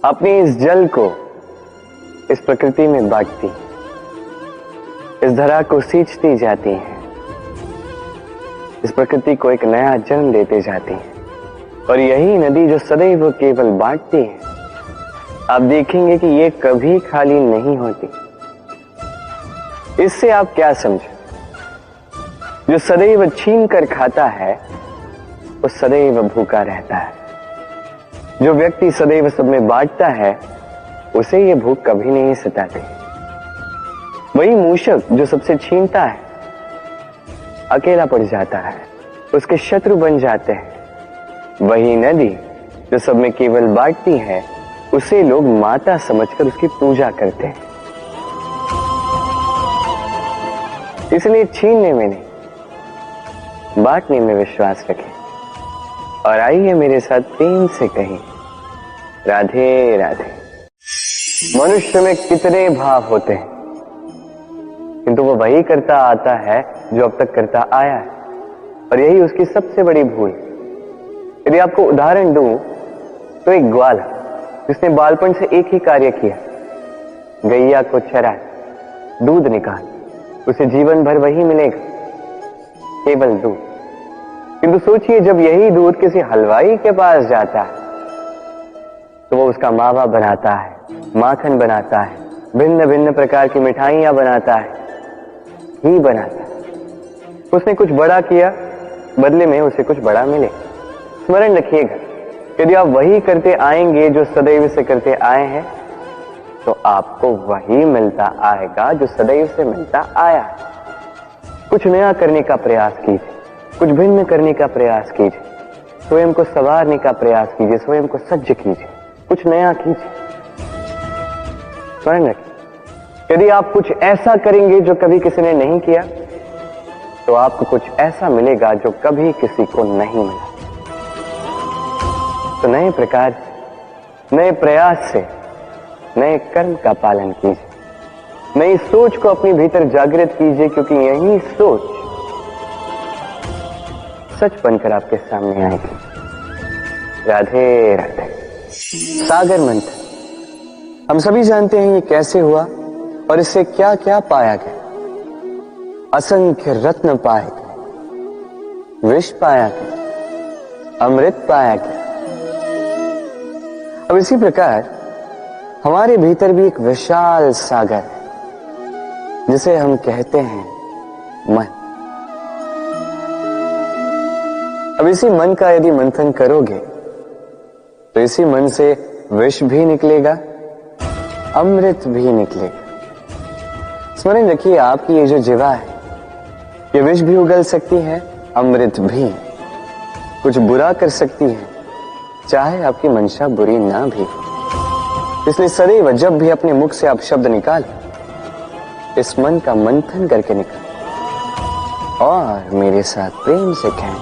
अपने इस जल को इस प्रकृति में बांटती। इस धरा को सींचती जाती हैं, इस प्रकृति को एक नया जन्म देते जाती हैं। और यही नदी जो सदैव केवल बांटती है, आप देखेंगे कि ये कभी खाली नहीं होती। इससे आप क्या समझे? जो सदैव छीन कर खाता है वो सदैव भूखा रहता है। जो व्यक्ति सदैव सब में बांटता है उसे ये भूख कभी नहीं सताती। वही मूषक जो सबसे छीनता है अकेला पड़ जाता है, उसके शत्रु बन जाते हैं। वही नदी जो सब में केवल बांटती है उसे लोग माता समझकर उसकी पूजा करते हैं। इसलिए छीनने में नहीं, बांटने में विश्वास रखें। और आइए मेरे साथ प्रेम से कहें, राधे राधे। मनुष्य में कितने भाव होते हैं, किंतु वो वही करता आता है जो अब तक करता आया है, और यही उसकी सबसे बड़ी भूल। यदि आपको उदाहरण दूं तो एक ग्वाला जिसने बालपन से एक ही कार्य किया, गैया को चराए, दूध निकाल, उसे जीवन भर वही मिलेगा, केवल दूध। किंतु सोचिए जब यही दूध किसी हलवाई के पास जाता है तो वो उसका मावा बनाता है, माखन बनाता है, भिन्न भिन्न प्रकार की मिठाइयां बनाता है, घी बनाता है। उसने कुछ बड़ा किया, बदले में उसे कुछ बड़ा मिले। स्मरण रखिएगा, यदि आप वही करते आएंगे जो सदैव से करते आए हैं तो आपको वही मिलता आएगा जो सदैव से मिलता आया है। कुछ नया करने का प्रयास कीजिए, कुछ भिन्न करने का प्रयास कीजिए, स्वयं को संवारने का प्रयास कीजिए, स्वयं को सज्ज कीजिए, कुछ नया कीजिए। स्मरण रखिए, यदि आप कुछ ऐसा करेंगे जो कभी किसी ने नहीं किया तो आपको कुछ ऐसा मिलेगा जो कभी किसी को नहीं मिला। तो नए प्रकार से, नए प्रयास से, नए कर्म का पालन कीजिए, नई सोच को अपने भीतर जागृत कीजिए, क्योंकि यही सोच सच बनकर आपके सामने आएगी। राधे राधे। सागर मंथन हम सभी जानते हैं ये कैसे हुआ और इससे क्या क्या पाया गया। असंख्य रत्न पाए गए, विष पाया गया, अमृत पाया गया। अब इसी प्रकार हमारे भीतर भी एक विशाल सागर है जिसे हम कहते हैं मन। अब इसी मन का यदि मंथन करोगे तो इसी मन से विष भी निकलेगा, अमृत भी निकलेगा। स्मरण रखिए, आपकी ये जो जीवा है ये विष भी उगल सकती है, अमृत भी। कुछ बुरा कर सकती है, चाहे आपकी मंशा बुरी ना भी हो। इसलिए सदैव जब भी अपने मुख से आप शब्द निकालें, इस मन का मंथन करके निकालें और मेरे साथ प्रेम से कहें,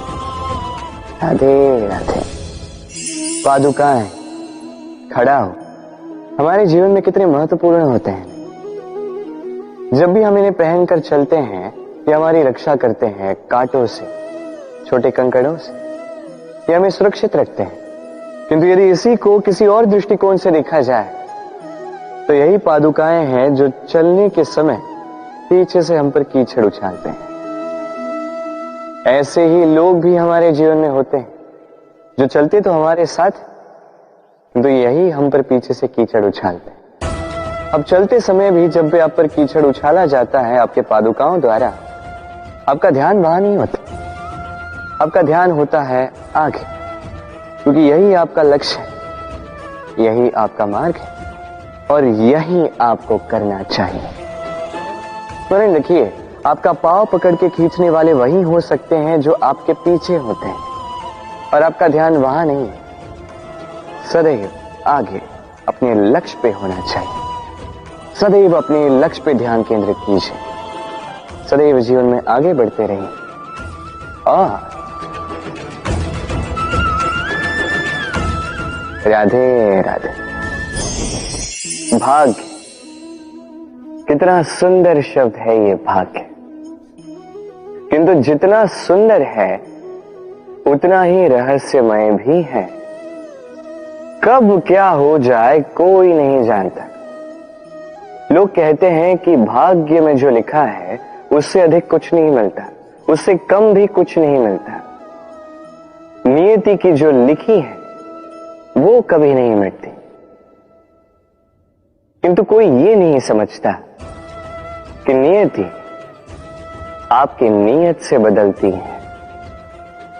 राधे राधे। पादुकाएं, खड़ा हो, हमारे जीवन में कितने महत्वपूर्ण होते हैं। जब भी हम इन्हें पहनकर चलते हैं ये हमारी रक्षा करते हैं कांटों से, छोटे कंकड़ों से, ये हमें सुरक्षित रखते हैं। किंतु यदि इसी को किसी और दृष्टिकोण से देखा जाए तो यही पादुकाएं हैं जो चलने के समय पीछे से हम पर कीचड़ उछालते हैं। ऐसे ही लोग भी हमारे जीवन में होते हैं जो चलते तो हमारे साथ, तो यही हम पर पीछे से कीचड़ उछालते हैं। अब चलते समय भी जब भी आप पर कीचड़ उछाला जाता है आपके पादुकाओं द्वारा, आपका ध्यान वहां नहीं होता, आपका ध्यान होता है आगे, क्योंकि यही आपका लक्ष्य है, यही आपका मार्ग है और यही आपको करना चाहिए। स्मरण रखिए, आपका पांव पकड़ के खींचने वाले वही हो सकते हैं जो आपके पीछे होते हैं, और आपका ध्यान वहां नहीं है। सदैव आगे अपने लक्ष्य पे होना चाहिए। सदैव अपने लक्ष्य पे ध्यान केंद्रित कीजिए। सदैव जीवन में आगे बढ़ते रहिए और राधे राधे। भाग्य, कितना सुंदर शब्द है ये भाग्य, किंतु जितना सुंदर है उतना ही रहस्यमय भी है। कब क्या हो जाए कोई नहीं जानता, लोग कहते हैं कि भाग्य में जो लिखा है उससे अधिक कुछ नहीं मिलता, उससे कम भी कुछ नहीं मिलता। नियति की जो लिखी है वो कभी नहीं मिटती। किंतु कोई ये नहीं समझता कि नियति आपकी नीयत से बदलती है।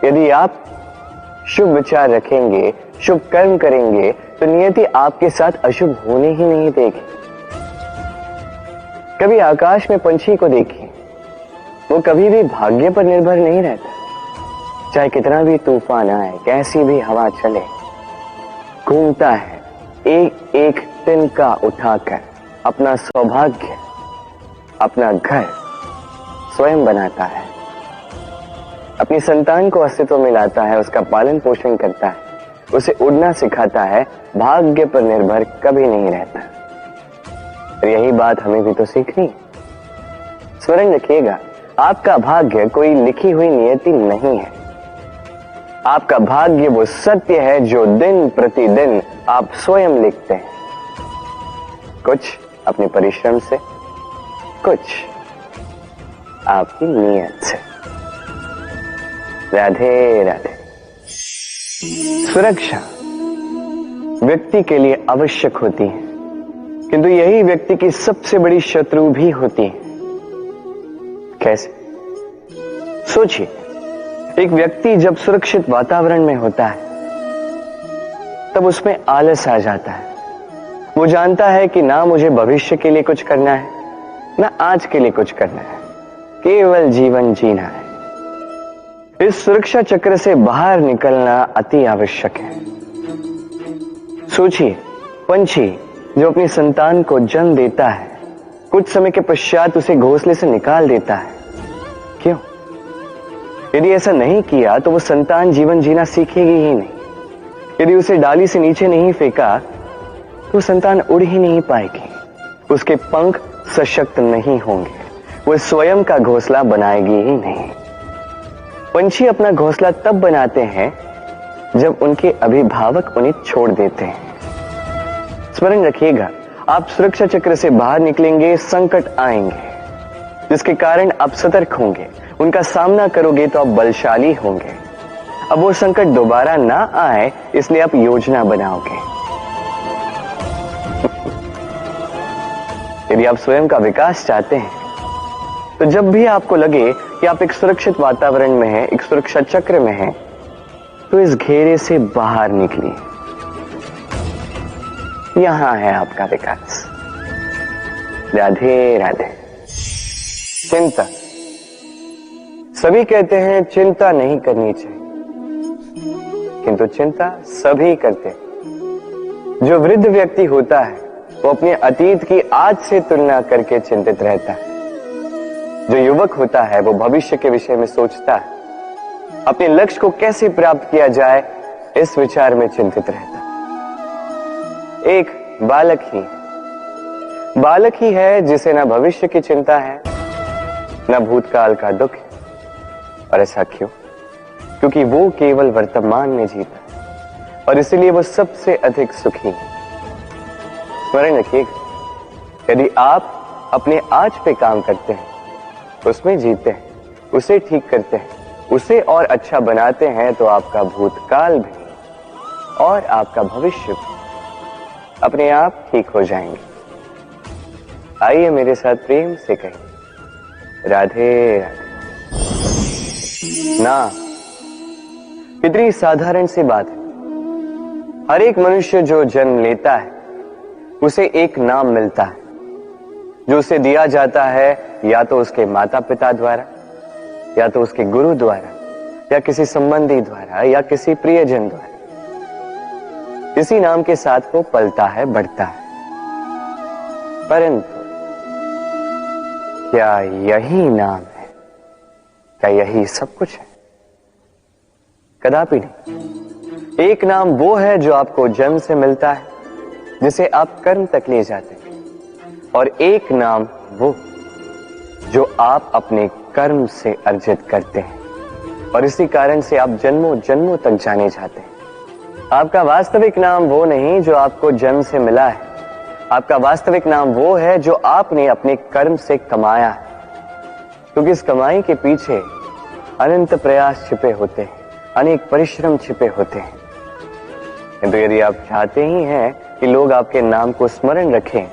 यदि आप शुभ विचार रखेंगे, शुभ कर्म करेंगे, तो नियति आपके साथ अशुभ होने ही नहीं देगी। कभी आकाश में पंछी को देखिए, वो कभी भी भाग्य पर निर्भर नहीं रहता। चाहे कितना भी तूफान आए, कैसी भी हवा चले, घूमता है एक एक तिनका उठाकर अपना सौभाग्य, अपना घर स्वयं बनाता है, अपनी संतान को अस्तित्व में लाता है, उसका पालन पोषण करता है, उसे उड़ना सिखाता है, भाग्य पर निर्भर कभी नहीं रहता। और यही बात हमें भी तो सीखनी। स्मरण रखिएगा, आपका भाग्य कोई लिखी हुई नियति नहीं है। आपका भाग्य वो सत्य है जो दिन प्रतिदिन आप स्वयं लिखते हैं, कुछ अपने परिश्रम से, कुछ आपकी नियत से। राधे राधे। सुरक्षा व्यक्ति के लिए आवश्यक होती है, किंतु यही व्यक्ति की सबसे बड़ी शत्रु भी होती है। कैसे? सोचिए, एक व्यक्ति जब सुरक्षित वातावरण में होता है तब उसमें आलस आ जाता है। वो जानता है कि ना मुझे भविष्य के लिए कुछ करना है, ना आज के लिए कुछ करना है, केवल जीवन जीना है। इस सुरक्षा चक्र से बाहर निकलना अति आवश्यक है। सोचिए, पंछी जो अपनी संतान को जन्म देता है, कुछ समय के पश्चात उसे घोंसले से निकाल देता है। क्यों? यदि ऐसा नहीं किया तो वो संतान जीवन जीना सीखेगी ही नहीं। यदि उसे डाली से नीचे नहीं फेंका तो संतान उड़ ही नहीं पाएगी, उसके पंख सशक्त नहीं होंगे, वो स्वयं का घोंसला बनाएगी ही नहीं। पंछी अपना घोंसला तब बनाते हैं जब उनके अभिभावक उन्हें छोड़ देते हैं। स्मरण रखिएगा, आप सुरक्षा चक्र से बाहर निकलेंगे, संकट आएंगे, जिसके कारण आप सतर्क होंगे, उनका सामना करोगे तो आप बलशाली होंगे। अब वो संकट दोबारा ना आए इसलिए आप योजना बनाओगे। यदि आप स्वयं का विकास चाहते हैं तो जब भी आपको लगे कि आप एक सुरक्षित वातावरण में हैं, एक सुरक्षा चक्र में हैं, तो इस घेरे से बाहर निकलिए। यहां है आपका विकास। राधे राधे। चिंता, सभी कहते हैं चिंता नहीं करनी चाहिए, किंतु चिंता सभी करते हैं। जो वृद्ध व्यक्ति होता है वो अपने अतीत की आज से तुलना करके चिंतित रहता है। जो युवक होता है वो भविष्य के विषय में सोचता है, अपने लक्ष्य को कैसे प्राप्त किया जाए इस विचार में चिंतित रहता है। एक बालक ही है जिसे न भविष्य की चिंता है, न भूतकाल का दुख है। और ऐसा क्यों? क्योंकि वो केवल वर्तमान में जीता है और इसीलिए वो सबसे अधिक सुखी है। स्मरण रखिएगा, यदि आप अपने आज पे काम करते हैं, उसमें जीते हैं, उसे ठीक करते हैं, उसे और अच्छा बनाते हैं, तो आपका भूतकाल भी और आपका भविष्य भी अपने आप ठीक हो जाएंगे। आइए मेरे साथ प्रेम से कहें, राधे राधे। ना, कितनी साधारण सी बात है। हर एक मनुष्य जो जन्म लेता है उसे एक नाम मिलता है, जो उसे दिया जाता है या तो उसके माता पिता द्वारा, या तो उसके गुरु द्वारा, या किसी संबंधी द्वारा, या किसी प्रियजन द्वारा। इसी नाम के साथ वो पलता है, बढ़ता है। परंतु क्या यही नाम है? क्या यही सब कुछ है? कदापि नहीं। एक नाम वो है जो आपको जन्म से मिलता है, जिसे आप कर्म तक ले जाते हैं, और एक नाम वो जो आप अपने कर्म से अर्जित करते हैं, और इसी कारण से आप जन्मों जन्मों तक जाने जाते हैं। आपका वास्तविक नाम वो नहीं जो आपको जन्म से मिला है, आपका वास्तविक नाम वो है जो आपने अपने कर्म से कमाया है, क्योंकि इस कमाई के पीछे अनंत प्रयास छिपे होते हैं, अनेक परिश्रम छिपे होते हैं। किंतु यदि आप चाहते ही हैं कि लोग आपके नाम को स्मरण रखें,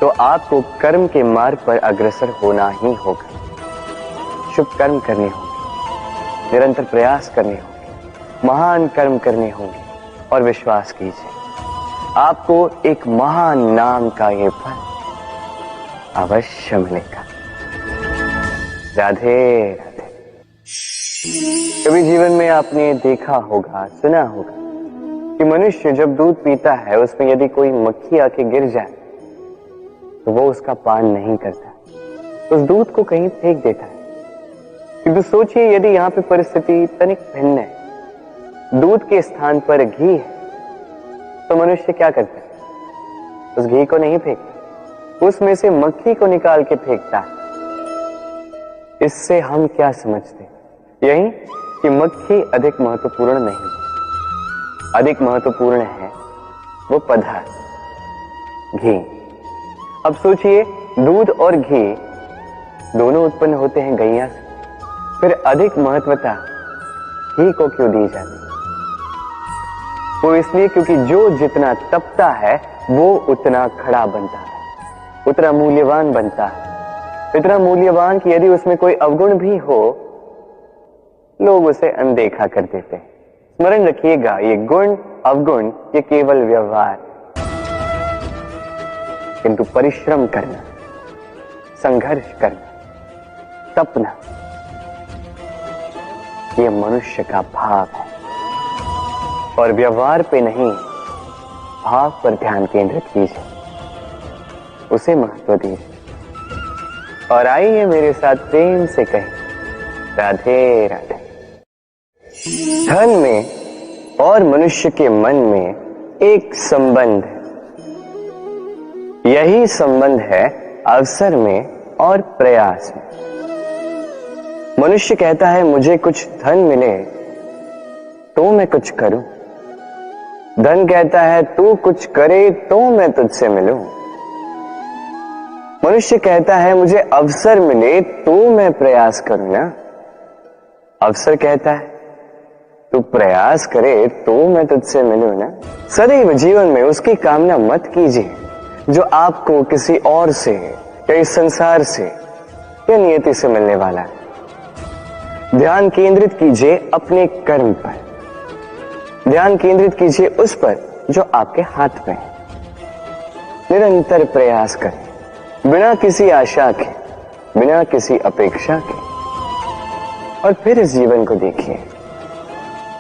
तो आपको कर्म के मार्ग पर अग्रसर होना ही होगा। शुभ कर्म करने होंगे, निरंतर प्रयास करने होंगे, महान कर्म करने होंगे, और विश्वास कीजिए आपको एक महान नाम का ये फल अवश्य मिलेगा। राधे राधे। कभी जीवन में आपने देखा होगा, सुना होगा कि मनुष्य जब दूध पीता है उसमें यदि कोई मक्खी आके गिर जाए तो वो उसका पान नहीं करता, उस दूध को कहीं फेंक देता है। किंतु सोचिए यदि यहाँ पे परिस्थिति तनिक भिन्न है, दूध के स्थान पर घी है, तो मनुष्य क्या करता है? उस घी को नहीं फेंकता, उसमें से मक्खी को निकाल के फेंकता है। इससे हम क्या समझते हैं? यही कि मक्खी अधिक महत्वपूर्ण नहीं, अधिक महत्वपूर्ण है वो पदार्थ घी। अब सोचिए दूध और घी दोनों उत्पन्न होते हैं गैया से, फिर अधिक महत्वता घी को क्यों दी जाती? वो इसलिए क्योंकि जो जितना तपता है वो उतना खड़ा बनता है, उतना मूल्यवान बनता है, इतना मूल्यवान कि यदि उसमें कोई अवगुण भी हो लोग उसे अनदेखा कर देते हैं। स्मरण रखिएगा, ये गुण अवगुण ये केवल व्यवहार, किंतु परिश्रम करना, संघर्ष करना, तपना, ये मनुष्य का भाव है। और व्यवहार पे नहीं, भाव पर ध्यान केंद्रित कीजिए, उसे महत्व दीजिए। और आइए मेरे साथ प्रेम से कहें, राधे राधे। धन में और मनुष्य के मन में एक संबंध है, यही संबंध है अवसर में और प्रयास में। मनुष्य कहता है मुझे कुछ धन मिले तो मैं कुछ करूं, धन कहता है तू कुछ करे तो मैं तुझसे मिलूं। मनुष्य कहता है मुझे अवसर मिले तो मैं प्रयास करूं ना, अवसर कहता है तू प्रयास करे तो मैं तुझसे मिलूं ना। सदैव जीवन में उसकी कामना मत कीजिए जो आपको किसी और से या इस संसार से या नियति से मिलने वाला है। ध्यान केंद्रित कीजिए अपने कर्म पर, ध्यान केंद्रित कीजिए उस पर जो आपके हाथ में है। निरंतर प्रयास करें बिना किसी आशा के, बिना किसी अपेक्षा के, और फिर इस जीवन को देखिए,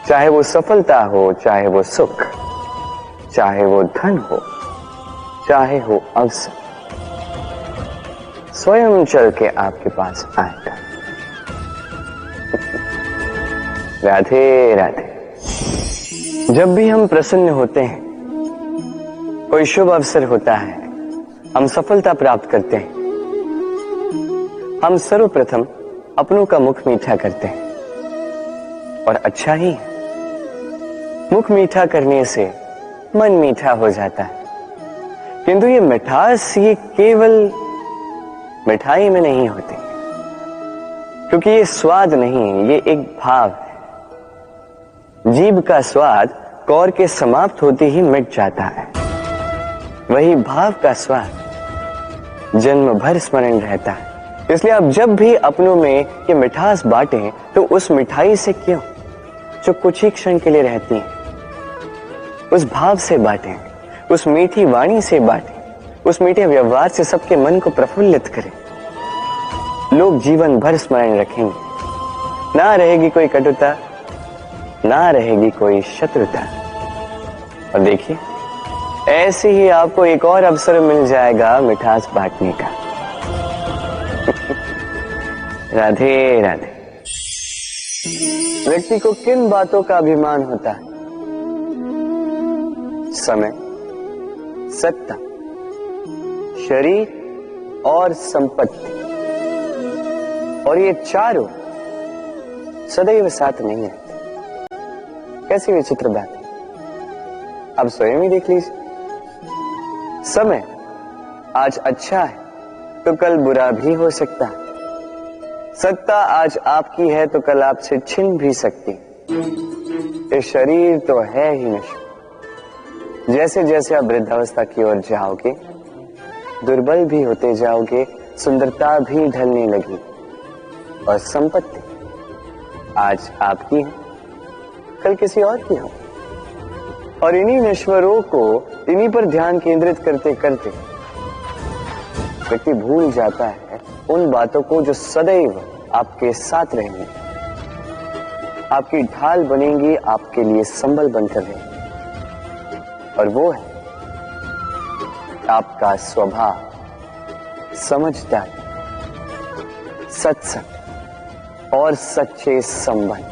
चाहे वो सफलता हो, चाहे वो सुख, चाहे वो धन हो, चाहे हो अवसर, स्वयं चल के आपके पास आएगा। राधे राधे। जब भी हम प्रसन्न होते हैं, कोई शुभ अवसर होता है, हम सफलता प्राप्त करते हैं, हम सर्वप्रथम अपनों का मुख मीठा करते हैं। और अच्छा ही है, मुख मीठा करने से मन मीठा हो जाता है। किंतु ये मिठास ये केवल मिठाई में नहीं होती, क्योंकि ये स्वाद नहीं, ये एक भाव है। जीभ का स्वाद कौर के समाप्त होते ही मिट जाता है, वही भाव का स्वाद जन्म भर स्मरण रहता है। इसलिए आप जब भी अपनों में ये मिठास बांटें तो उस मिठाई से क्यों जो कुछ ही क्षण के लिए रहती है, उस भाव से बांटें, उस मीठी वाणी से बांटें, उस मीठे व्यवहार से सबके मन को प्रफुल्लित करें। लोग जीवन भर स्मरण रखेंगे, ना रहेगी कोई कटुता, ना रहेगी कोई शत्रुता। और देखिए ऐसे ही आपको एक और अवसर मिल जाएगा मिठास बांटने का। राधे राधे। व्यक्ति को किन बातों का अभिमान होता है? समय, सत्ता, शरीर और संपत्ति। और ये चारों सदैव साथ नहीं रहते। कैसी विचित्र बात है, आप स्वयं ही देख लीजिए। समय आज अच्छा है तो कल बुरा भी हो सकता है। सत्ता आज आपकी है तो कल आपसे छिन भी सकती। ये शरीर तो है ही नश्वर। जैसे जैसे आप वृद्धावस्था की ओर जाओगे, दुर्बल भी होते जाओगे, सुंदरता भी ढलने लगी और संपत्ति आज आपकी है, कल किसी और की हो। और इन्हीं नश्वरों को, इन्हीं पर ध्यान केंद्रित करते करते व्यक्ति भूल जाता है उन बातों को जो सदैव आपके साथ रहेंगी, आपकी ढाल बनेंगी, आपके लिए संबल बनकर रहेंगी। और वो है आपका स्वभाव, समझदारी, सत्संग और सच्चे संबंध।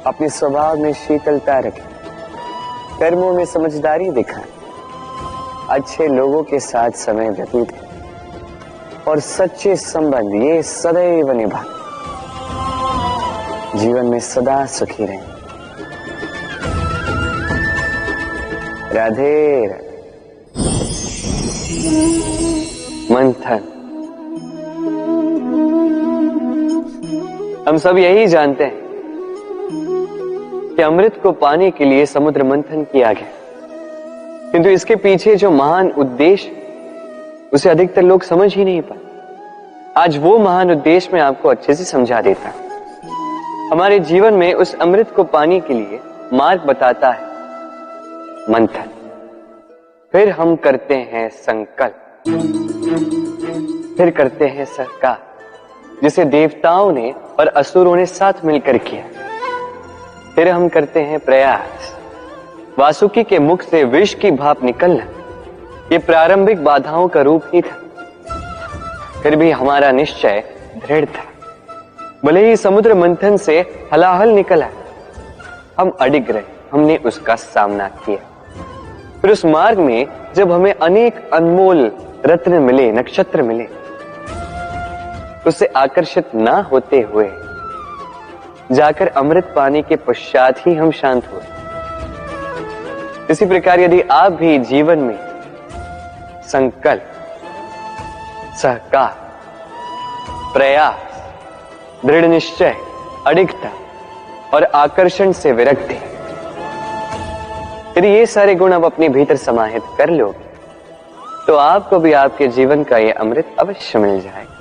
अपने स्वभाव में शीतलता रखें, कर्मों में समझदारी दिखाएं, अच्छे लोगों के साथ समय व्यतीत करें और सच्चे संबंध ये सदैव निभाएं। जीवन में सदा सुखी रहें। राधे राधे। मंथन। हम सब यही जानते हैं कि अमृत को पाने के लिए समुद्र मंथन किया गया, किंतु इसके पीछे जो महान उद्देश्य उसे अधिकतर लोग समझ ही नहीं पाए। आज वो महान उद्देश्य मैं आपको अच्छे से समझा देता हूं। हमारे जीवन में उस अमृत को पाने के लिए मार्ग बताता है मंथन। फिर हम करते हैं संकल्प, फिर करते हैं सरकार, जिसे देवताओं ने और असुरों ने साथ मिलकर किया। फिर हम करते हैं प्रयास। वासुकी के मुख से विष की भाप निकलना ये प्रारंभिक बाधाओं का रूप ही था। फिर भी हमारा निश्चय दृढ़ था। भले ही समुद्र मंथन से हलाहल निकला, हम अडिग रहे, हमने उसका सामना किया। फिर उस मार्ग में जब हमें अनेक अनमोल रत्न मिले, नक्षत्र मिले, उससे आकर्षित ना होते हुए जाकर अमृत पाने के पश्चात ही हम शांत हुए। इसी प्रकार यदि आप भी जीवन में संकल्प, सहकार, प्रयास, दृढ़ निश्चय, अडिगता और आकर्षण से विरक्ति, यदि ये सारे गुण आप अपने भीतर समाहित कर लो तो आपको भी आपके जीवन का ये अमृत अवश्य मिल जाएगा।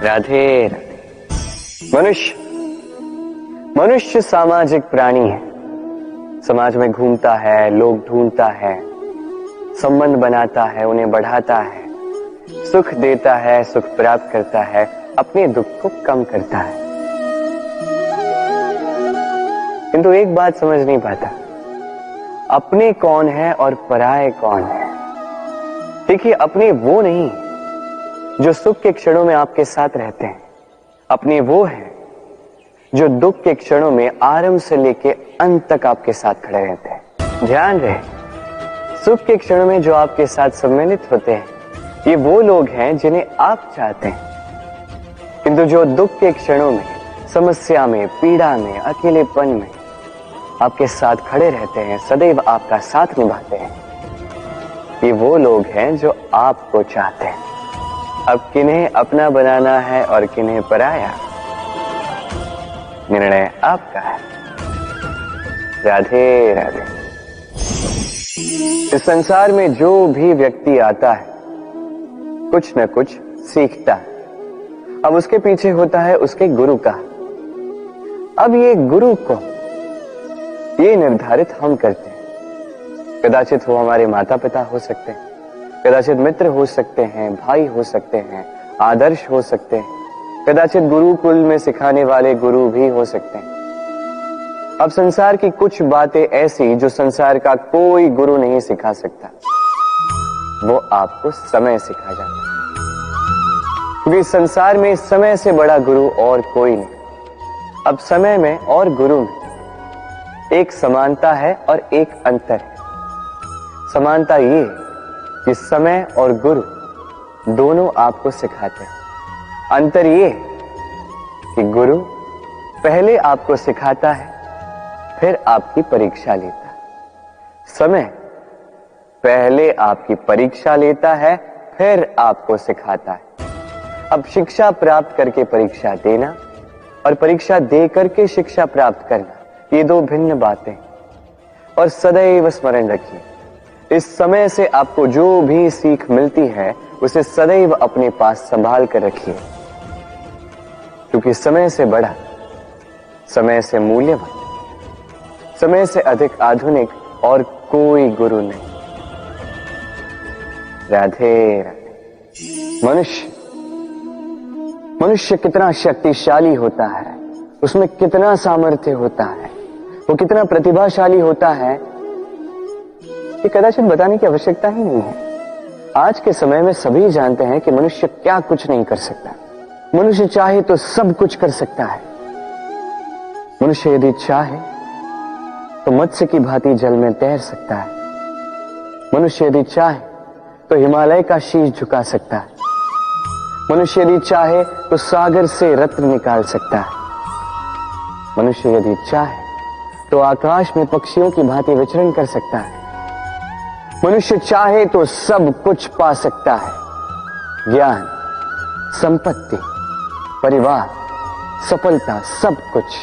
राधे राधे। मनुष्य सामाजिक प्राणी है। समाज में घूमता है, लोग ढूंढता है, संबंध बनाता है, उन्हें बढ़ाता है, सुख देता है, सुख प्राप्त करता है, अपने दुख को कम करता है। किंतु एक बात समझ नहीं पाता, अपने कौन है और पराये कौन है। देखिए, अपने वो नहीं जो सुख के क्षणों में आपके साथ रहते हैं, अपने वो है जो दुख के क्षणों में आरंभ से लेके अंत तक आपके साथ खड़े रहते हैं। ध्यान रहे, सुख के क्षणों में जो आपके साथ सम्मिलित होते हैं ये वो लोग हैं जिन्हें आप चाहते हैं, किंतु जो दुख के क्षणों में, समस्या में, पीड़ा में, अकेलेपन में आपके साथ खड़े रहते हैं, सदैव आपका साथ निभाते हैं, ये वो लोग हैं जो आपको चाहते हैं। अब किन्हें अपना बनाना है और किन्हें पराया, निर्णय आपका है। राधे राधे। इस संसार में जो भी व्यक्ति आता है कुछ न कुछ सीखता है। अब उसके पीछे होता है उसके गुरु का। अब ये गुरु को ये निर्धारित हम करते हैं। कदाचित वो हमारे माता पिता हो सकते हैं, कदाचित मित्र हो सकते हैं, भाई हो सकते हैं, आदर्श हो सकते हैं, कदाचित गुरुकुल में सिखाने वाले गुरु भी हो सकते हैं। अब संसार की कुछ बातें ऐसी जो संसार का कोई गुरु नहीं सिखा सकता, वो आपको समय सिखा जाता है। क्योंकि संसार में समय से बड़ा गुरु और कोई नहीं। अब समय में और गुरु में एक समानता है और एक अंतर है। समानता ये कि समय और गुरु दोनों आपको सिखाते हैं। अंतर ये कि गुरु पहले आपको सिखाता है, फिर आपकी परीक्षा लेता है। समय पहले आपकी परीक्षा लेता है, फिर आपको सिखाता है। अब शिक्षा प्राप्त करके परीक्षा देना और परीक्षा दे करके शिक्षा प्राप्त करना, ये दो भिन्न बातें। और सदैव स्मरण रखिए, इस समय से आपको जो भी सीख मिलती है उसे सदैव अपने पास संभाल कर रखिए, क्योंकि समय से बड़ा, समय से मूल्यवान, समय से अधिक आधुनिक और कोई गुरु नहीं। राधे राधे। मनुष्य कितना शक्तिशाली होता है, उसमें कितना सामर्थ्य होता है, वो कितना प्रतिभाशाली होता है, ये कदाचित बताने की आवश्यकता ही नहीं है। आज के समय में सभी जानते हैं कि मनुष्य क्या कुछ नहीं कर सकता। मनुष्य चाहे तो सब कुछ कर सकता है। मनुष्य यदि चाहे तो मत्स्य की भांति जल में तैर सकता है। मनुष्य यदि चाहे तो हिमालय का शीश झुका सकता है। मनुष्य यदि चाहे तो सागर से रत्न निकाल सकता है। मनुष्य यदि चाहे तो आकाश में पक्षियों की भांति विचरण कर सकता है। मनुष्य चाहे तो सब कुछ पा सकता है, ज्ञान, संपत्ति, परिवार, सफलता, सब कुछ।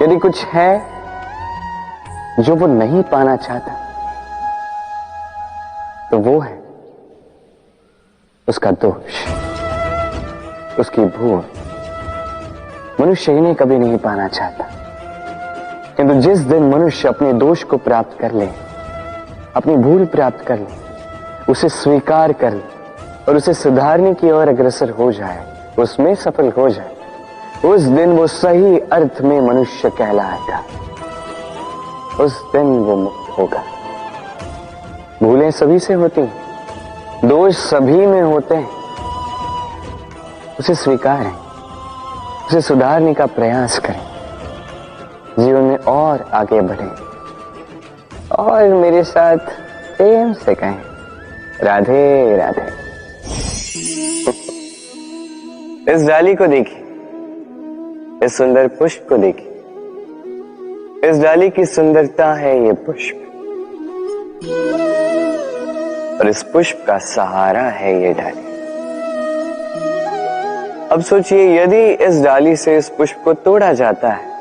यदि कुछ है जो वो नहीं पाना चाहता तो वो है उसका दोष, उसकी भूल। मनुष्य इन्हें कभी नहीं पाना चाहता, किंतु जिस दिन मनुष्य अपने दोष को प्राप्त कर ले, अपनी भूल प्राप्त कर ले, उसे स्वीकार कर ले और उसे सुधारने की ओर अग्रसर हो जाए, उसमें सफल हो जाए, उस दिन वो सही अर्थ में मनुष्य कहलाएगा। उस दिन वो मुक्त होगा। भूलें सभी से होती हैं, दोष सभी में होते हैं, उसे स्वीकारें, उसे सुधारने का प्रयास करें, जीवन में और आगे बढ़ें और मेरे साथ प्रेम से कहें, राधे राधे। इस डाली को देखिए, इस सुंदर पुष्प को देखिए। इस डाली की सुंदरता है ये पुष्प, और इस पुष्प का सहारा है ये डाली। अब सोचिए, यदि इस डाली से इस पुष्प को तोड़ा जाता है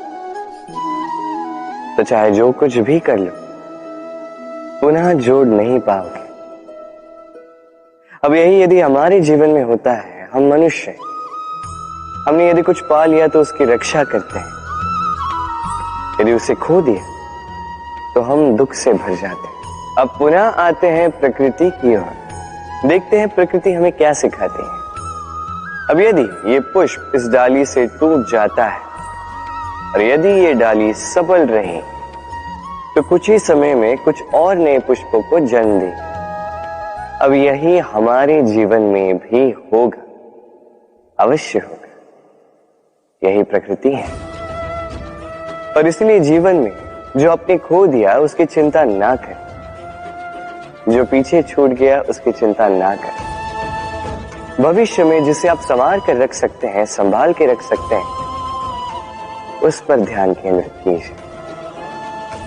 तो चाहे जो कुछ भी कर लो, पुनः जोड़ नहीं पाओगे। अब यही यदि हमारे जीवन में होता है, हम मनुष्य हैं, हमने यदि कुछ पा लिया तो उसकी रक्षा करते हैं, यदि उसे खो दिया तो हम दुख से भर जाते हैं। अब पुनः आते हैं प्रकृति की ओर, देखते हैं प्रकृति हमें क्या सिखाती है। अब यदि ये पुष्प इस डाली से टूट जाता है और यदि ये डाली सबल रही तो कुछ ही समय में कुछ और नए पुष्पों को जन्म दे। अब यही हमारे जीवन में भी होगा, अवश्य होगा। यही प्रकृति है। और इसलिए जीवन में जो आपने खो दिया उसकी चिंता ना कर, जो पीछे छूट गया उसकी चिंता ना कर। भविष्य में जिसे आप संवार कर रख सकते हैं, संभाल के रख सकते हैं, उस पर ध्यान केंद्रित कीजिए,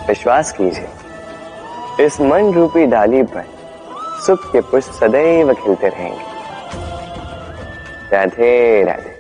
विश्वास कीजिए। इस मन रूपी डाली पर सुख के पुष्प सदैव खिलते रहेंगे। राधे राधे।